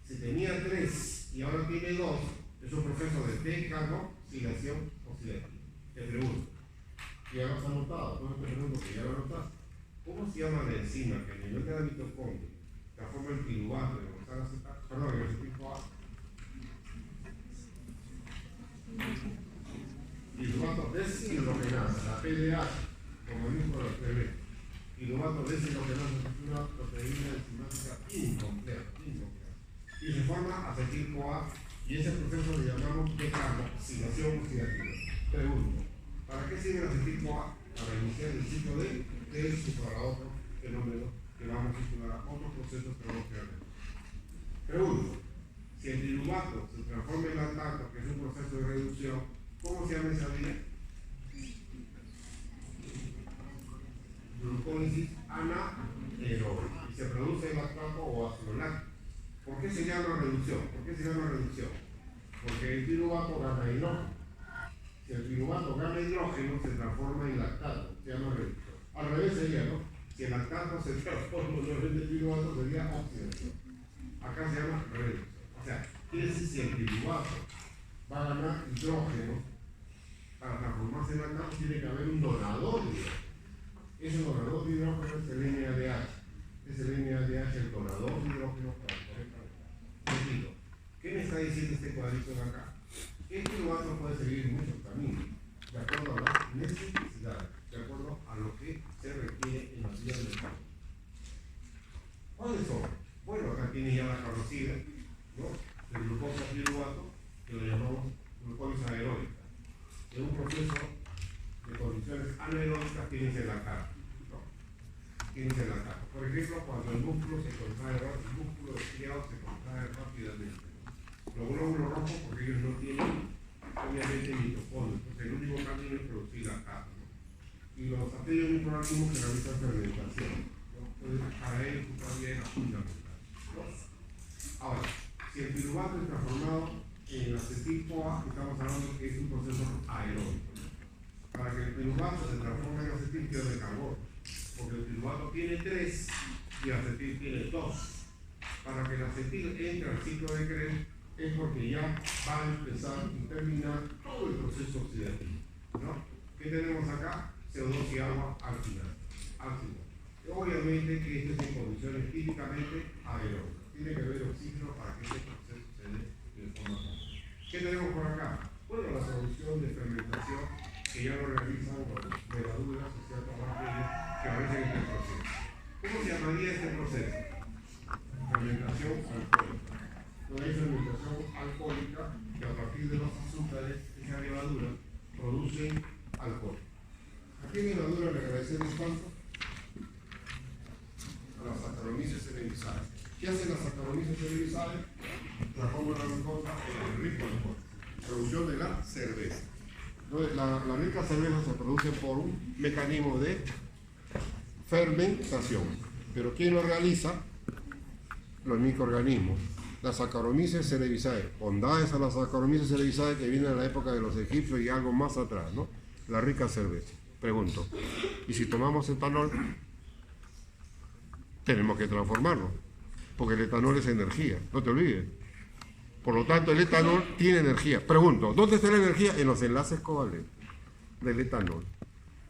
Si tenía 3 y ahora tiene 2, es un proceso de descarboxilación oxidativa. Te pregunto, ¿ya lo has anotado? No te pregunto que ya lo anotaste. ¿Cómo se llama la enzima que a nivel de la mitocondria transforma el piruvato en oxalacetato? Perdón, en acetil-CoA. Piruvato deshidrogenasa, la PDH, como dijo la PB. Piruvato deshidrogenasa es una proteína enzimática incompleja. Y se forma acetil-CoA, y ese proceso le llamamos decarboxilación oxidativa. Pregunto, ¿para qué sirve el acetil-CoA? Para iniciar el ciclo de Krebs para otro fenómeno que vamos a estudiar a otros procesos que vamos a ver. Pregunto, si el piruvato se transforma en lactato, que es un proceso de reducción, ¿cómo se llama esa vía? Glucólisis anaeróbica. Y se produce lactato o ácido láctico. ¿Por qué se llama reducción? ¿Por qué se llama reducción? Porque el piruvato gana hidrógeno. Si el piruvato gana hidrógeno, se transforma en lactato. Se llama reducción. Al revés sería, ¿no? Si el lactato se transforma en el piruvato, sería oxidación. Acá se llama reducción. O sea, quiere decir si el piruvato va a ganar hidrógeno, para transformarse en lactato tiene que haber un donador de hidrógeno. Ese donador de hidrógeno es el NADH. Es el NADH el donador de hidrógeno para poder calentar. ¿Qué me está diciendo este cuadrito de acá? El piruvato puede seguir muchos caminos, de acuerdo a las necesidades, de acuerdo a lo que se requiere en la vida del campo. ¿Cuáles son? Bueno, acá tiene ya las conocidas, ¿no? El glucosa piruvato, que lo llamamos glucólisis aeróbica. Es un proceso de condiciones anaeróbicas tienes en la cara, ¿no? Tienes en la cara. Por ejemplo, cuando el músculo se contrae, el músculo resfriado se contrae rápidamente. Los glóbulos rojos, porque ellos no tienen, obviamente, mitocondrios. Entonces, el único camino es producir la cara, ¿no? Y los aquellos microorganismos que realizan fermentación, ¿no? Entonces, para ellos todavía es fundamental, ¿no? Ahora, si el piruvato es transformado en acetil-CoA, estamos hablando que es un proceso aeróbico, ¿no? Para que el piruvato se transforme en acetil de carbono, porque el piruvato tiene 3 y el acetil tiene 2. Para que el acetil entre al ciclo de Krebs es porque ya va a empezar y terminar todo el proceso oxidativo, ¿no? ¿Qué tenemos acá? CO2 y agua al final. Obviamente que esto es en condiciones típicamente aeróbicas. Tiene que haber oxígeno para que este proceso se dé de forma rápida. ¿Qué tenemos por acá? Bueno, la solución de fermentación que ya lo realizan con levaduras y ciertas bacterias que aparecen en este proceso. ¿Cómo se llamaría este proceso? Fermentación alcohólica. No hay fermentación alcohólica que a partir de los azúcares, esas levaduras producen alcohol. ¿A qué levadura le agradecemos tanto? A las Saccharomyces cerevisiae. ¿Qué hacen las Saccharomyces cerevisiae? Transforman la glucosa en rico alcohol. Producción de la cerveza. Entonces, la rica cerveza se produce por un mecanismo de fermentación. Pero ¿quién lo realiza? Los microorganismos. Las Saccharomyces cerevisiae. Bondades a las Saccharomyces cerevisiae que vienen a la época de los egipcios y algo más atrás, ¿no? La rica cerveza. Pregunto, ¿y si tomamos etanol? Tenemos que transformarlo, porque el etanol es energía, no te olvides. Por lo tanto, el etanol tiene energía. Pregunto, ¿dónde está la energía? En los enlaces covalentes del etanol.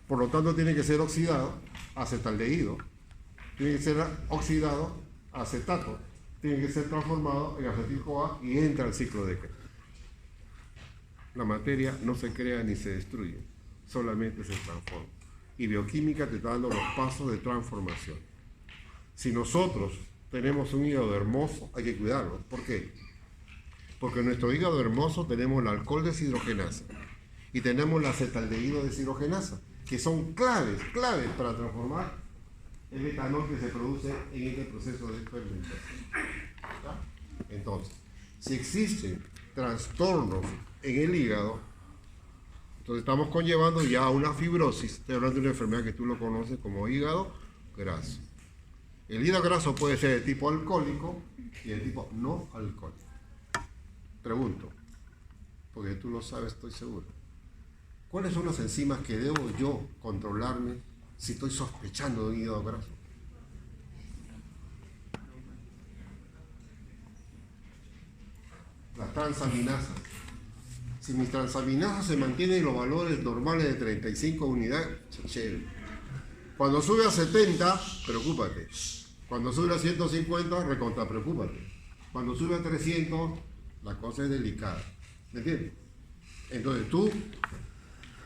Por lo tanto, tiene que ser oxidado a acetaldehído, tiene que ser oxidado a acetato, tiene que ser transformado en acetil-CoA y entra al ciclo de Krebs. La materia no se crea ni se destruye, solamente se transforma. Y bioquímica te está dando los pasos de transformación. Si nosotros tenemos un hígado hermoso, hay que cuidarlo. ¿Por qué? Porque en nuestro hígado hermoso tenemos el alcohol deshidrogenasa y tenemos la acetaldehído deshidrogenasa, que son claves para transformar el etanol que se produce en este proceso de fermentación. ¿Está? Entonces, si existen trastornos en el hígado, entonces estamos conllevando ya una fibrosis. Estoy hablando de una enfermedad que tú lo conoces como hígado graso. El hígado graso puede ser de tipo alcohólico y de tipo no alcohólico. Pregunto, porque tú lo sabes, estoy seguro. ¿Cuáles son las enzimas que debo yo controlarme si estoy sospechando de un hígado graso? Las transaminasas. Si mis transaminasas se mantienen en los valores normales de 35 unidades, chévere. Cuando sube a 70, preocúpate. Cuando sube a 150, recontra preocúpate. Cuando sube a 300, la cosa es delicada. ¿Me entiendes? Entonces tú,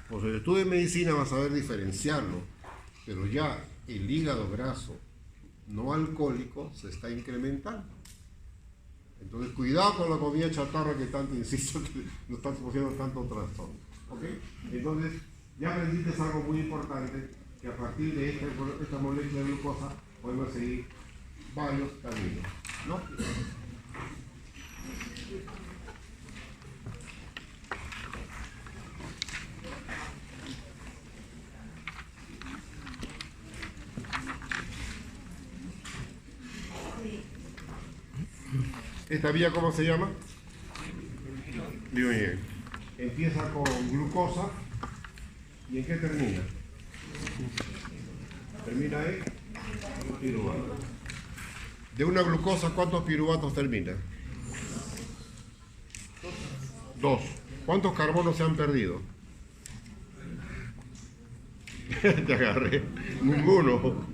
por el estudio de medicina vas a saber diferenciarlo, pero ya el hígado graso no alcohólico se está incrementando. Entonces cuidado con la comida chatarra que tanto insisto que nos está produciendo tanto trastorno. ¿Ok? Entonces ya aprendiste algo muy importante, que a partir de esta molécula de glucosa podemos seguir varios caminos, ¿no? ¿Esta vía cómo se llama? Bien. Empieza con glucosa. ¿Y en qué termina? Termina en piruvato. De una glucosa, ¿cuántos piruvatos termina? 2. ¿Cuántos carbonos se han perdido? Te agarré. Ninguno.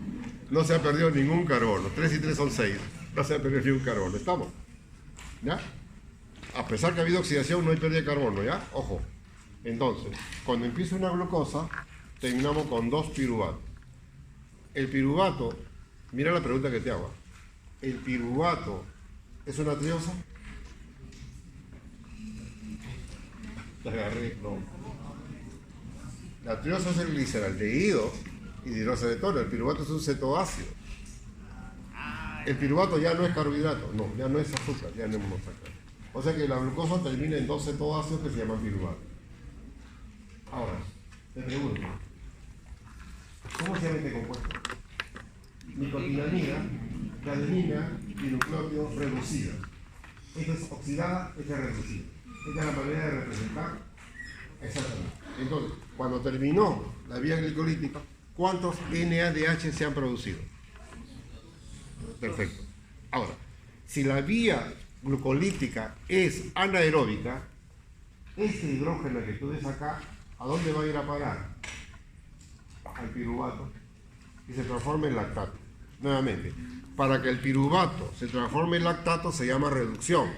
No se ha perdido ningún carbono. 3 y 3 son 6. No se ha perdido ni un carbono. ¿Estamos? ¿Ya? A pesar que ha habido oxidación, no hay pérdida de carbono, ¿ya? Ojo. Entonces, cuando empieza una glucosa, terminamos con 2 piruvatos. El piruvato, mira la pregunta que te hago. ¿El piruvato es una triosa? Te agarré, no. La triosa es el gliceraldehído y hidrosa de tono. El piruvato es un cetoácido. El piruvato ya no es carbohidrato, no, ya no es azúcar, ya no es monosacárido. O sea que la glucosa termina en 2 cetoácidos que se llaman piruvato. Ahora, te pregunto, ¿cómo se llama este compuesto? Nicotinamida, adenina y nucleótido reducida. Esta es oxidada, esta es reducida. Esta es la manera de representar. Exactamente. Entonces, cuando terminó la vía glicolítica, ¿cuántos NADH se han producido? Perfecto. Ahora, si la vía glucolítica es anaeróbica, este hidrógeno que tú ves acá, ¿a dónde va a ir a parar? Al piruvato y se transforma en lactato. Nuevamente, para que el piruvato se transforme en lactato se llama reducción.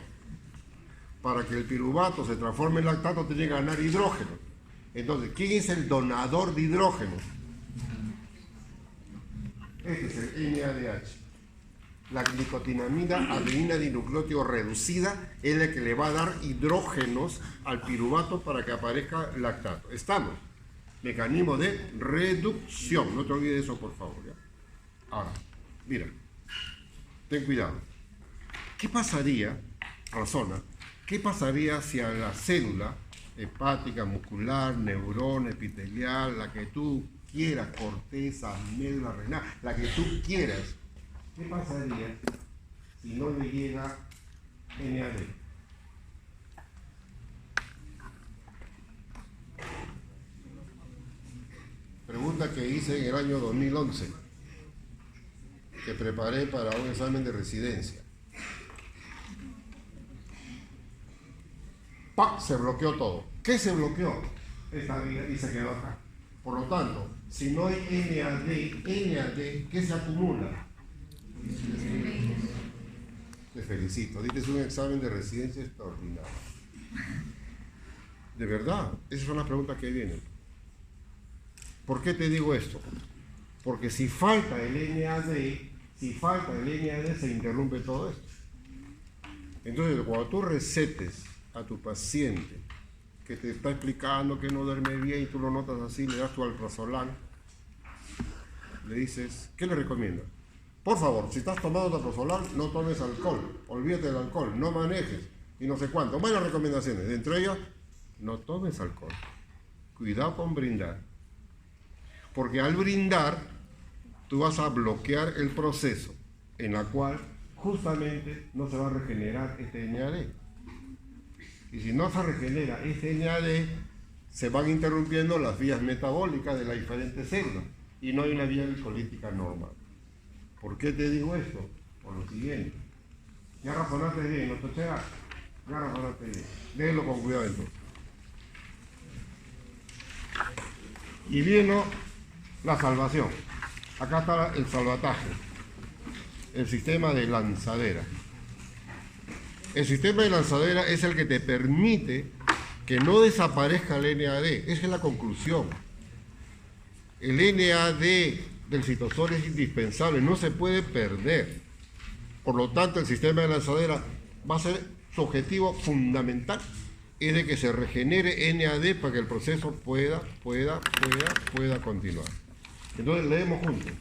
Para que el piruvato se transforme en lactato tiene que ganar hidrógeno. Entonces, ¿quién es el donador de hidrógeno? Este es el NADH. La nicotinamida adenina dinucleótido reducida es la que le va a dar hidrógenos al piruvato para que aparezca lactato. Estamos. Mecanismo de reducción. No te olvides de eso, por favor. ¿Ya? Ahora, mira. Ten cuidado. ¿Qué pasaría, razona, qué pasaría si a la célula hepática, muscular, neurona, epitelial, la que tú quieras, corteza, médula renal, la que tú quieras, ¿qué pasaría si no le llega NAD? Pregunta que hice en el año 2011, que preparé para un examen de residencia. ¡Pac! Se bloqueó todo. ¿Qué se bloqueó? Esta vía y se quedó acá. Por lo tanto, si no hay NAD, ¿qué se acumula? Te felicito, diste un examen de residencia extraordinario. De verdad, esas son las preguntas que vienen. ¿Por qué te digo esto? Porque si falta el NAD, se interrumpe todo esto. Entonces, cuando tú recetes a tu paciente que te está explicando que no duerme bien y tú lo notas así, le das tu alprazolam, le dices, ¿qué le recomiendas? Por favor, si estás tomando alprazolam, no tomes alcohol, olvídate del alcohol, no manejes y no sé cuánto. Buenas recomendaciones, dentro de ellas, no tomes alcohol, cuidado con brindar, porque al brindar tú vas a bloquear el proceso en la cual justamente no se va a regenerar este NAD. Y si no se regenera este NAD, se van interrumpiendo las vías metabólicas de las diferentes células y no hay una vía glucolítica normal. ¿Por qué te digo esto? Por lo siguiente. Ya razonaste bien, ¿no, Tochera? Ya razonaste bien. Déjenlo con cuidado entonces. Y vino la salvación. Acá está el salvataje. El sistema de lanzadera. El sistema de lanzadera es el que te permite que no desaparezca el NAD. Esa es la conclusión. El NAD del citosol es indispensable, no se puede perder. Por lo tanto, el sistema de lanzadera va a ser su objetivo fundamental, es de que se regenere NAD para que el proceso pueda continuar. Entonces, leemos juntos.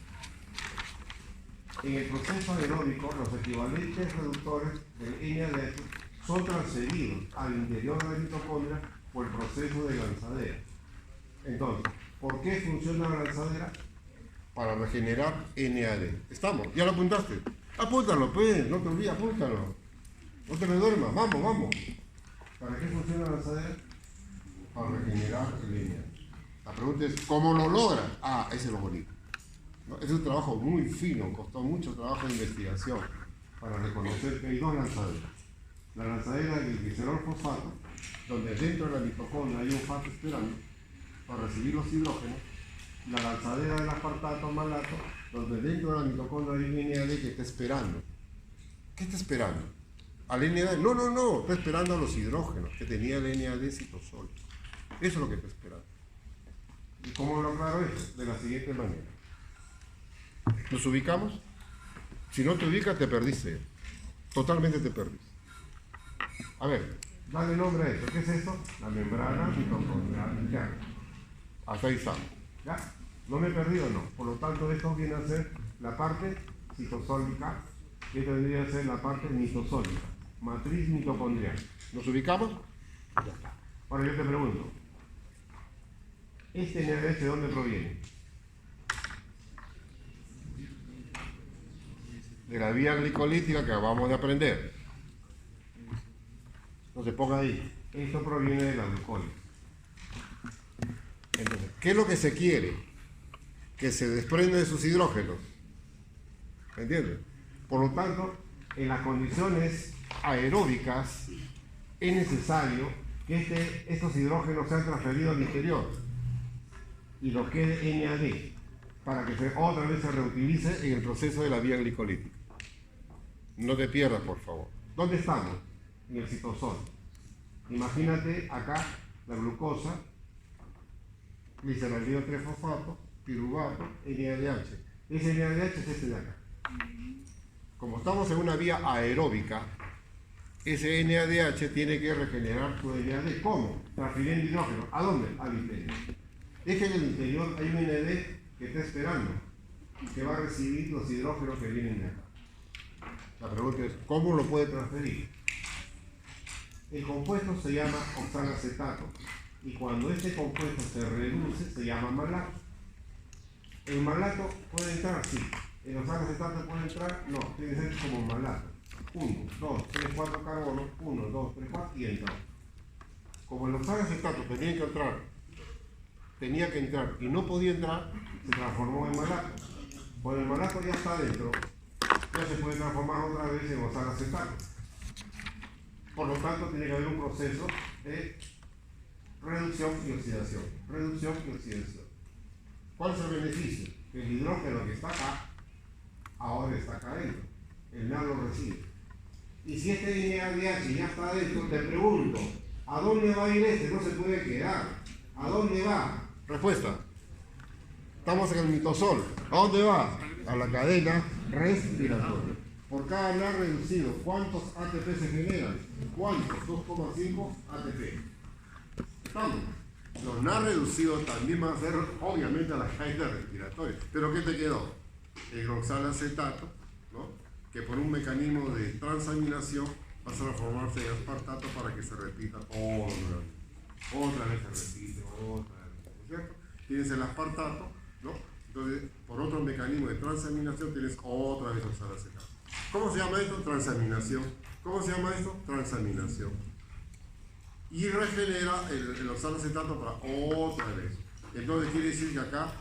En el proceso aeróbico, los equivalentes reductores del NAD son transferidos al interior de la mitocondria por el proceso de lanzadera. Entonces, ¿por qué funciona la lanzadera? Para regenerar NAD. ¿Estamos? ¿Ya lo apuntaste? Apúntalo, pues, no te olvides, apúntalo. No te me duermas, vamos. ¿Para qué funciona la lanzadera? Para regenerar el NAD. La pregunta es, ¿cómo lo logra? Ese es lo bonito. Es un trabajo muy fino, costó mucho trabajo de investigación para reconocer que hay dos lanzaderas. La lanzadera del glicerol fosfato, donde dentro de la mitocondria hay un FAT esperando para recibir los hidrógenos. La lanzadera del aspartato malato, donde dentro de la mitocondria hay un NAD que está esperando. ¿Qué está esperando? al NAD. No, está esperando a los hidrógenos que tenía el NAD citosólico. Eso es lo que está esperando. ¿Y cómo lo aclaro eso? De la siguiente manera. ¿Nos ubicamos? Si no te ubicas, te perdiste. Totalmente te perdiste. A ver, dale nombre a esto. ¿Qué es esto? La membrana mitocondrial interna. Hasta ahí estamos. ¿Ya? ¿No me he perdido? No. Por lo tanto, esto viene a ser la parte citosólica, que tendría que ser la parte mitosólica. Matriz mitocondrial. ¿Nos ubicamos? Ya está. Ahora yo te pregunto, ¿este NADH de dónde proviene? De la vía glicolítica que acabamos de aprender. Entonces ponga ahí, esto proviene de la glucólisis. Entonces, ¿qué es lo que se quiere? Que se desprende de sus hidrógenos. ¿Me entiendes? Por lo tanto, en las condiciones aeróbicas es necesario que estos hidrógenos sean transferidos al interior y lo quede NAD para que otra vez se reutilice en el proceso de la vía glicolítica. No te pierdas, por favor. ¿Dónde estamos? En el citosol. Imagínate acá la glucosa, gliceraldehído 3-fosfato, piruvato, NADH. Ese NADH es este de acá. Como estamos en una vía aeróbica, ese NADH tiene que regenerar su NAD. ¿Cómo? Transfiriendo hidrógeno. ¿A dónde? Al interior. Es que en el interior hay un NAD que está esperando y que va a recibir los hidrógenos que vienen de acá. La pregunta es, ¿cómo lo puede transferir? El compuesto se llama oxalacetato y cuando este compuesto se reduce se llama malato. ¿El malato puede entrar? Sí. ¿El oxalacetato puede entrar? No, tiene que ser como malato. 1, 2, 3, 4 carbonos, 1, 2, 3, 4 y entra. Como el oxalacetato tenía que entrar y no podía entrar, se transformó en malato. Cuando el malato ya está adentro, ya se puede transformar otra vez en oxalacetato. Por lo tanto, tiene que haber un proceso de reducción y oxidación. Reducción y oxidación. ¿Cuál es el beneficio? Que el hidrógeno que está acá, ahora está acá adentro. El NAD lo recibe. Y si este NADH ya está adentro, te pregunto, ¿a dónde va a ir este? No se puede quedar. ¿A dónde va? Respuesta. Estamos en el mitosol. ¿A dónde va? A la cadena respiratoria. Por cada NAD reducido, ¿cuántos ATP se generan? ¿Cuántos? 2,5 ATP. ¿Estamos? Los NAD reducidos también van a ser, obviamente, a la cadena respiratoria. ¿Pero qué te quedó? El oxalacetato, ¿no? Que por un mecanismo de transaminación va a transformarse en aspartato para que se repita otra vez se repite, otra vez, ¿no es cierto? Tienes el aspartato, ¿no? Entonces, por otro mecanismo de transaminación tienes otra vez oxalacetato. ¿Cómo se llama esto? Transaminación. ¿Cómo se llama esto? Transaminación. Y regenera el oxalacetato para otra vez. Entonces quiere decir que acá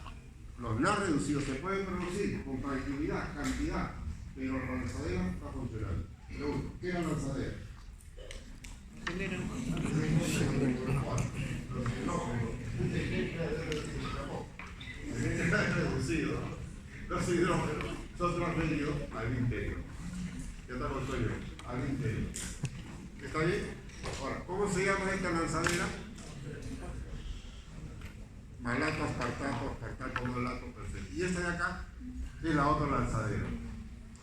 los NAD reducidos se pueden producir con tranquilidad, cantidad, pero la lanzadera está funcionando. Pregunto, ¿qué es la lanzadera? Los hidrógenos son transferidos al interior. Ya está con sueño, al interior. ¿Está bien? Ahora, ¿cómo se llama esta lanzadera? Malato, aspartato, malato, perfecto. Y esta de acá es la otra lanzadera.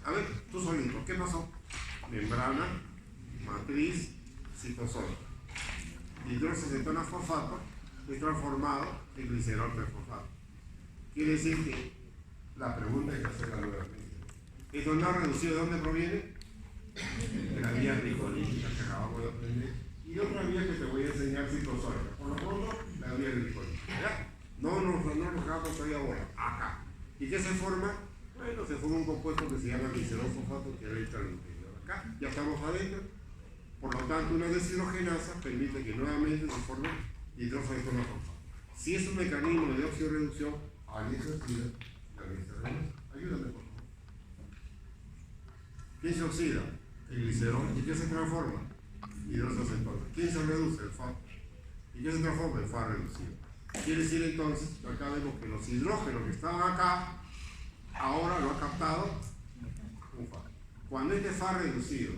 A ver, tú solito, ¿qué pasó? Membrana, matriz, citosol. Hidroxicetona fosfato es transformado en glicerol 3-fosfato. Quiere decir que la pregunta hay que hacerla nuevamente. ¿Esto no reducido de dónde proviene? De la vía glicolítica que acabamos de aprender. Y otra vía que te voy a enseñar citosólica. Por lo pronto, la vía glicolítica. ¿Ya? No nos quedamos ahí ahora. Acá. ¿Y qué se forma? Bueno, se forma un compuesto que se llama glicerol fosfato que entra al interior. Acá ya estamos adentro. Por lo tanto, una deshidrogenasa permite que nuevamente se forme hidroxicetona fosfato. Si es un mecanismo de oxidorreducción, alguien se oxida, alguien se reduce. Ayúdame, por favor. ¿Quién se oxida? El glicerol. ¿Y qué se transforma? Hidroxicetona. ¿Quién se reduce? El FA. ¿Y qué se transforma? El FA reducido. Quiere decir entonces, que acá vemos que los hidrógenos que estaban acá, ahora lo ha captado un FA. Cuando este FA reducido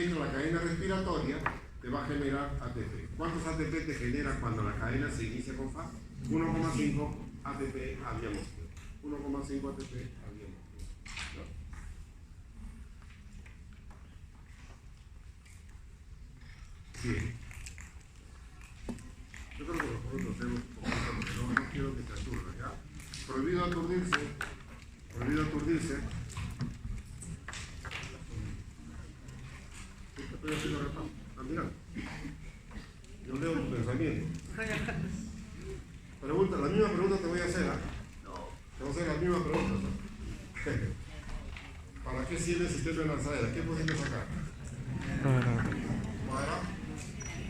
entra a la cadena respiratoria, te va a generar ATP. ¿Cuántos ATP te genera cuando la cadena se inicia con FAS? 1,5 ATP habíamos tenido. 1,5 ATP habíamos tenido. Bien. Yo creo que nosotros hacemos no quiero que te aturda, ¿ya? Prohibido aturdirse. Prohibido aturdirse. Estoy haciendo repaso. ¿Están mirando? Yo leo tu pensamiento. Pregunta, la misma pregunta te voy a hacer, ¿ah? Te voy a hacer la misma pregunta. ¿Para qué sirve el sistema de lanzadera? ¿Qué podemos sacar?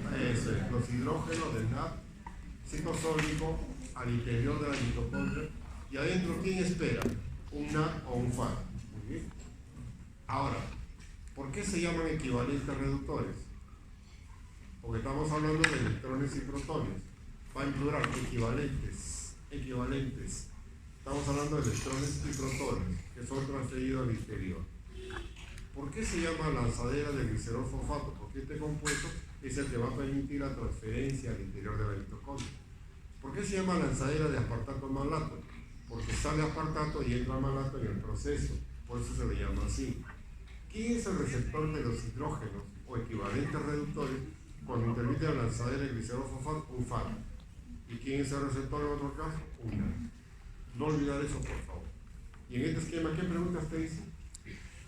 Para eso, los hidrógenos del NAD citosólico al interior de la mitocondria. Y adentro, ¿quién espera? ¿Un NAD o un FAD? Muy bien. Ahora, ¿por qué se llaman equivalentes reductores? Porque estamos hablando de electrones y protones. Va en plural, equivalentes. Estamos hablando de electrones y protones que son transferidos al interior. ¿Por qué se llama lanzadera de glicerol fosfato? Porque este compuesto es el que va a permitir la transferencia al interior de la mitocondria. ¿Por qué se llama lanzadera de aspartato malato? Porque sale aspartato y entra malato en el proceso. Por eso se le llama así. ¿Quién es el receptor de los hidrógenos o equivalentes reductores cuando interviene la lanzadera de glicerol fosfato? Un FAD. ¿Y quién es el receptor en otro caso? Un NAD. No olvidar eso, por favor. Y en este esquema, ¿qué preguntas te hice?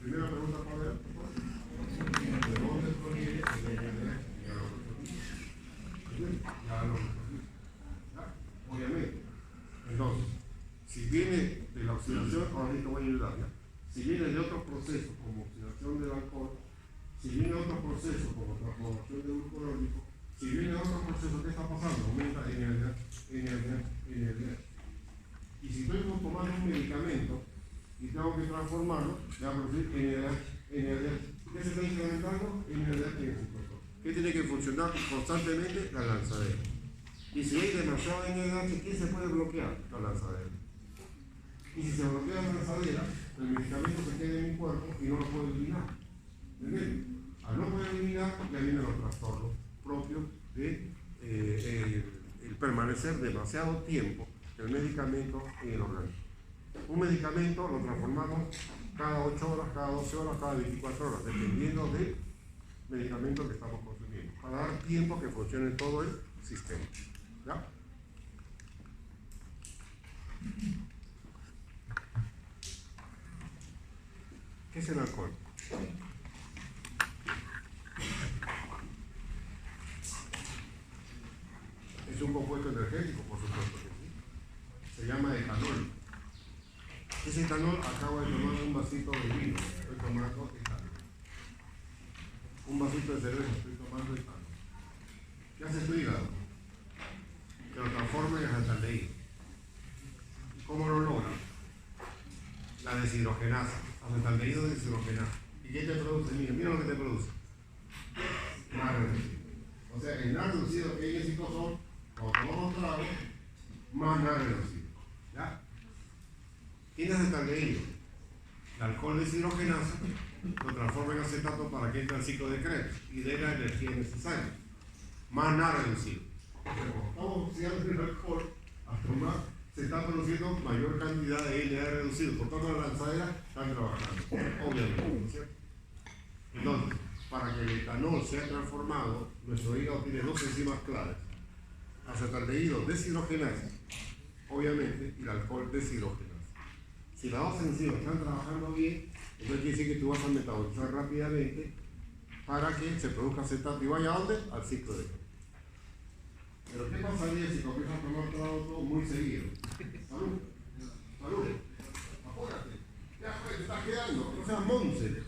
Primera pregunta, ¿cuál era? ¿De dónde proviene el NAD? Ya lo respondí. Obviamente. Entonces, si viene de la oxidación, ahora te voy a ayudar, ¿ya? Si viene de otro proceso, como oxidación del alcohol, si viene de otro proceso, como transformación de glucurónico, si viene de otro proceso, ¿qué está pasando? Aumenta NADH. Y si estoy tomando un medicamento y tengo que transformarlo, me va a producir NADH. ¿Qué se está incrementando? NADH en el citosol. ¿Qué tiene que funcionar constantemente? La lanzadera. Y si hay demasiado NADH, ¿qué se puede bloquear? La lanzadera. Y si se bloquea la lanzadera, el medicamento se queda en mi cuerpo y no lo puedo eliminar. ¿Entiendes? Al no poder eliminar, ya vienen los trastornos propios de el permanecer demasiado tiempo el medicamento en el organismo. Un medicamento lo transformamos cada 8 horas, cada 12 horas, cada 24 horas, dependiendo del medicamento que estamos consumiendo, para dar tiempo que funcione todo el sistema. ¿Ya? ¿Qué es el alcohol? Es un compuesto energético, por supuesto que sí. Se llama etanol. Ese etanol acabo de tomar un vasito de vino. Estoy tomando etanol. Un vasito de cerveza, estoy tomando etanol. ¿Qué hace tu hígado? Que lo transforma en acetaldehído. ¿Cómo lo logra? La deshidrogenasa. Acetaldehído de deshidrogenasa. ¿Y qué te produce? Mira lo que te produce. NAD reducido. O sea, el NAD reducido que hay en el citosol, cuando tomamos trago, más NAD reducido. ¿Ya? ¿Quién es acetaldehído? El alcohol deshidrogenasa lo transforma en acetato para que entre al ciclo de Krebs y dé la energía necesaria. Más NAD reducido. Pero como estamos oxidando el alcohol, hasta más se está produciendo mayor cantidad de NAD reducido. Por tanto, las lanzaderas están trabajando. Obviamente, ¿no es cierto? Entonces, para que el etanol sea transformado, nuestro hígado tiene dos enzimas claves. Acetaldehído deshidrogenasa, obviamente, y el alcohol deshidrogenasa. Si las dos enzimas están trabajando bien, entonces quiere decir que tú vas a metabolizar rápidamente para que se produzca acetato y vaya a dónde? Al ciclo de Krebs. Pero ¿qué pasaría si comienzas a tomar trago muy seguido? Salud. Salud. Apúrate. Ya pues, te estás quedando. No seas monce.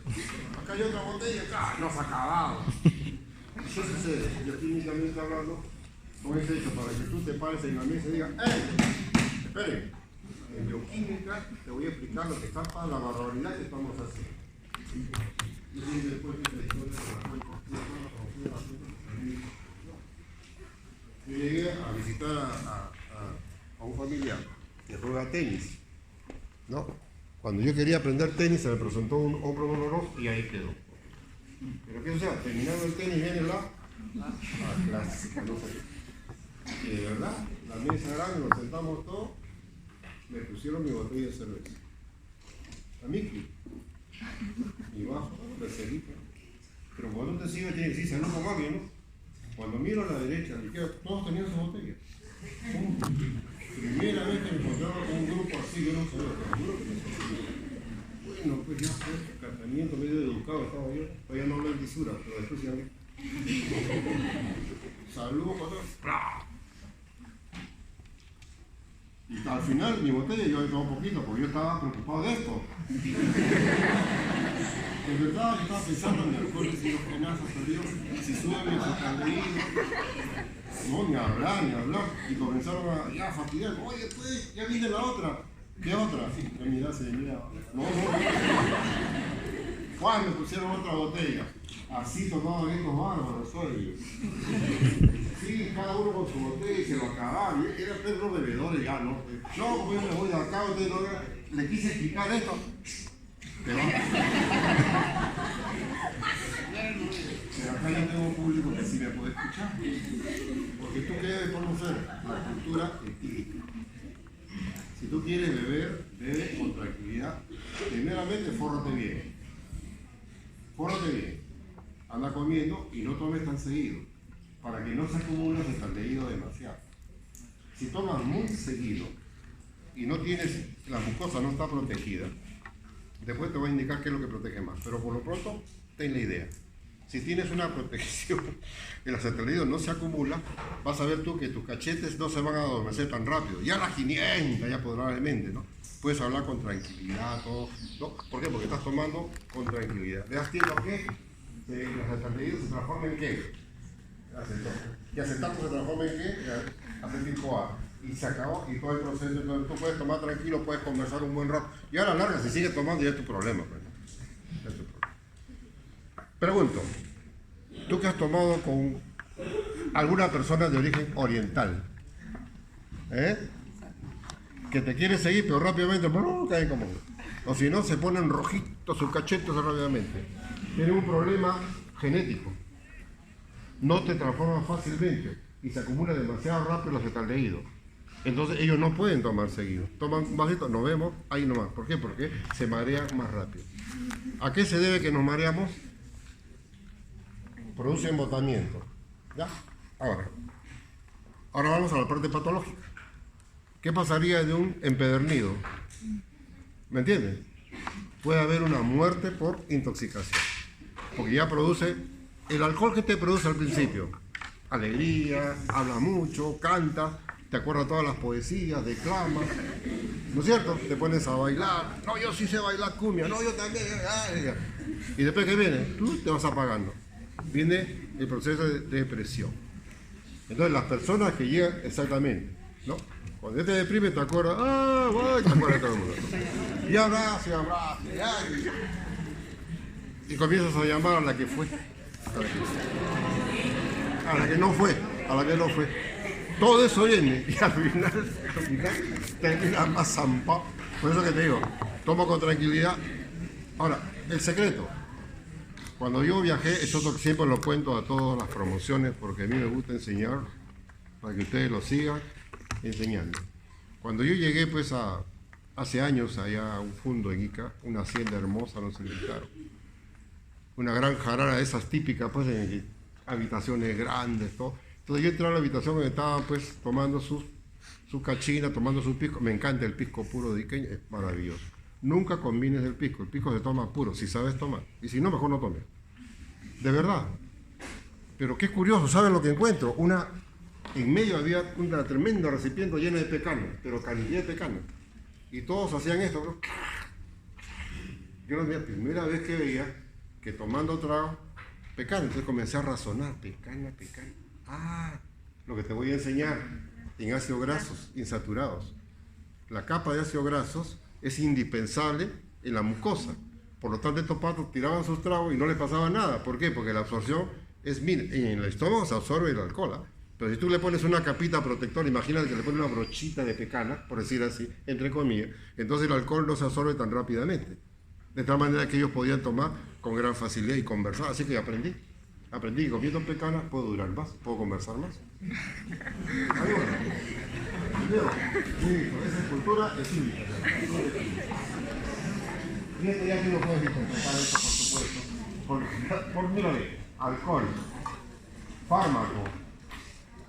Acá hay otra botella. ¡Ah! No se ha acabado. ¿Qué sucede? Bioquímicamente hablando, con ese hecho para que tú te pares en la mesa y digas, ¡ey! Esperen. En bioquímica te voy a explicar lo que está para la barbaridad que estamos haciendo. Y después de la historia de la cual yo llegué a visitar a un familiar que juega tenis, ¿no? Cuando yo quería aprender tenis se me presentó un hombro doloroso y ahí quedó. Pero ¿qué sucede? Terminando el tenis viene la clásica, no sé. Y de verdad, la mesa grande, nos sentamos todos, me pusieron mi botella de cerveza. A Miki. Y bajo, becerrita. Pero cuando te sirve tiene que decir salud con alguien, ¿no? Cuando miro a la derecha, a la izquierda, todos tenían su botella. Primera vez que me encontraba con un grupo así, yo no sabía, te juro que no sabía. Bueno, pues ya fue, tratamiento medio educado estaba yo, todavía no hablo en lisura, pero después ya hablé. Saludos para todos. Y al final mi botella yo he tomado un poquito porque yo estaba preocupado de esto. De verdad, yo estaba pensando en mi alcohol, si los penazos salió, si suben, si están leídos. No, ni hablar. Y comenzaron a ya fastidiar. Oye, pues, ya viene la otra. ¿Qué otra? Me mirase, No. ¿Cuál me pusieron otra botella? Así tomaban estos bárbaros, soy. Sí, cada uno con su botella y se lo acababan. Eran perros bebedores ya, ¿no? No, como yo me voy de acá, ustedes no le quise explicar esto. Pero acá yo tengo un público que sí me puede escuchar. Porque tú quieres conocer la cultura etílica. Si tú quieres beber, bebe con tranquilidad. Primeramente, fórrate bien. Anda comiendo y no tomes tan seguido. Para que no se acumule acetaldehído demasiado. Si tomas muy seguido y no tienes, la mucosa no está protegida, después te voy a indicar qué es lo que protege más. Pero por lo pronto, ten la idea. Si tienes una protección, el acetaldehído no se acumula, vas a ver tú que tus cachetes no se van a adormecer tan rápido. Ya a las 500, ya probablemente, ¿no? Puedes hablar con tranquilidad, todo, ¿no? ¿Por qué? Porque estás tomando con tranquilidad. ¿Le das tiempo a qué? El acetaldehído se transforma en qué? Acetato. ¿Y acetato se transforma en qué? Acetil-CoA. Y se acabó, y todo el proceso. Entonces tú puedes tomar tranquilo, puedes conversar un buen rato. Y a la larga, si sigues tomando, ya es tu problema. Pues. Es tu problema. Pregunto, ¿tú que has tomado con alguna persona de origen oriental? Que te quiere seguir, pero rápidamente caen como. O si no, se ponen rojitos sus cachetes rápidamente. Tienen un problema genético. No te transforman fácilmente y se acumula demasiado rápido el acetaldehído. Entonces ellos no pueden tomar seguido. Toman un vasito, nos vemos, ahí nomás. ¿Por qué? Porque se marean más rápido. ¿A qué se debe que nos mareamos? Produce embotamiento. ¿Ya? Ahora vamos a la parte patológica. ¿Qué pasaría de un empedernido? ¿Me entiendes? Puede haber una muerte por intoxicación. Porque ya produce el alcohol que te produce al principio. Alegría, habla mucho, canta, te acuerdas todas las poesías, declamas. ¿No es cierto? Te pones a bailar. No, yo sí sé bailar cumbia. No, yo también. Y después que viene, tú te vas apagando. Viene el proceso de depresión. Entonces las personas que llegan, exactamente, ¿no? Cuando te deprime te acuerdas, te acuerdas de todo el mundo. Y abrazo, y comienzas a llamar a la que fue, a la que no fue. Todo eso viene y al final termina más zampado. Por eso que te digo, toma con tranquilidad. Ahora, el secreto. Cuando yo viajé, eso siempre lo cuento a todas las promociones porque a mí me gusta enseñar para que ustedes lo sigan enseñando. Cuando yo llegué pues hace años allá a un fundo en Ica, una hacienda hermosa nos invitaron. Una gran jarana de esas típicas pues en habitaciones grandes, todo. Entonces yo entré a la habitación donde estaban pues tomando su cachina, tomando su pisco. Me encanta el pisco puro de Iqueña, es maravilloso. Nunca combines el pisco se toma puro, si sabes tomar. Y si no, mejor no tomes. De verdad. Pero qué curioso, ¿saben lo que encuentro? En medio había una tremenda recipiente llena de pecana, pero cantidad de pecana. Y todos hacían esto, ¿no? Yo la primera vez que veía que tomando trago, pecana. Entonces comencé a razonar, pecana. Lo que te voy a enseñar en ácidos grasos insaturados. La capa de ácidos grasos es indispensable en la mucosa. Por lo tanto, estos patos tiraban sus tragos y no les pasaba nada. ¿Por qué? Porque la absorción es mínima. En el estómago se absorbe el alcohol. Pero si tú le pones una capita protectora, imagínate que le pones una brochita de pecana, por decir así, entre comillas, entonces el alcohol no se absorbe tan rápidamente. de tal manera que ellos podían tomar con gran facilidad y conversar. Así que aprendí que comiendo pecana puedo durar más, puedo conversar más. Ahí bueno. Sí, esa cultura es cívica. Y esto ya que no puedes interpretar esto, por supuesto. Por mira, alcohol, fármaco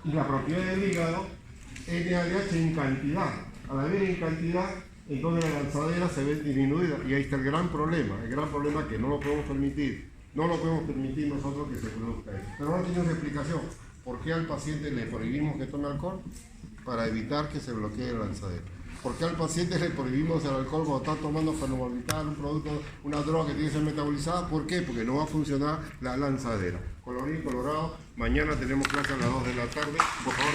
y la propiedad del hígado, NADH en cantidad. Al haber en cantidad, entonces la lanzadera se ve disminuida. Y ahí está el gran problema que no lo podemos permitir. No lo podemos permitir nosotros que se produzca eso. Pero no tenemos explicación. ¿Por qué al paciente le prohibimos que tome alcohol? Para evitar que se bloquee la lanzadera. ¿Por qué al paciente le prohibimos el alcohol cuando está tomando fenobarbital, un producto, una droga que tiene que ser metabolizada? ¿Por qué? Porque no va a funcionar la lanzadera. Colorín colorado, mañana tenemos clase a las 2 de la tarde. Por favor,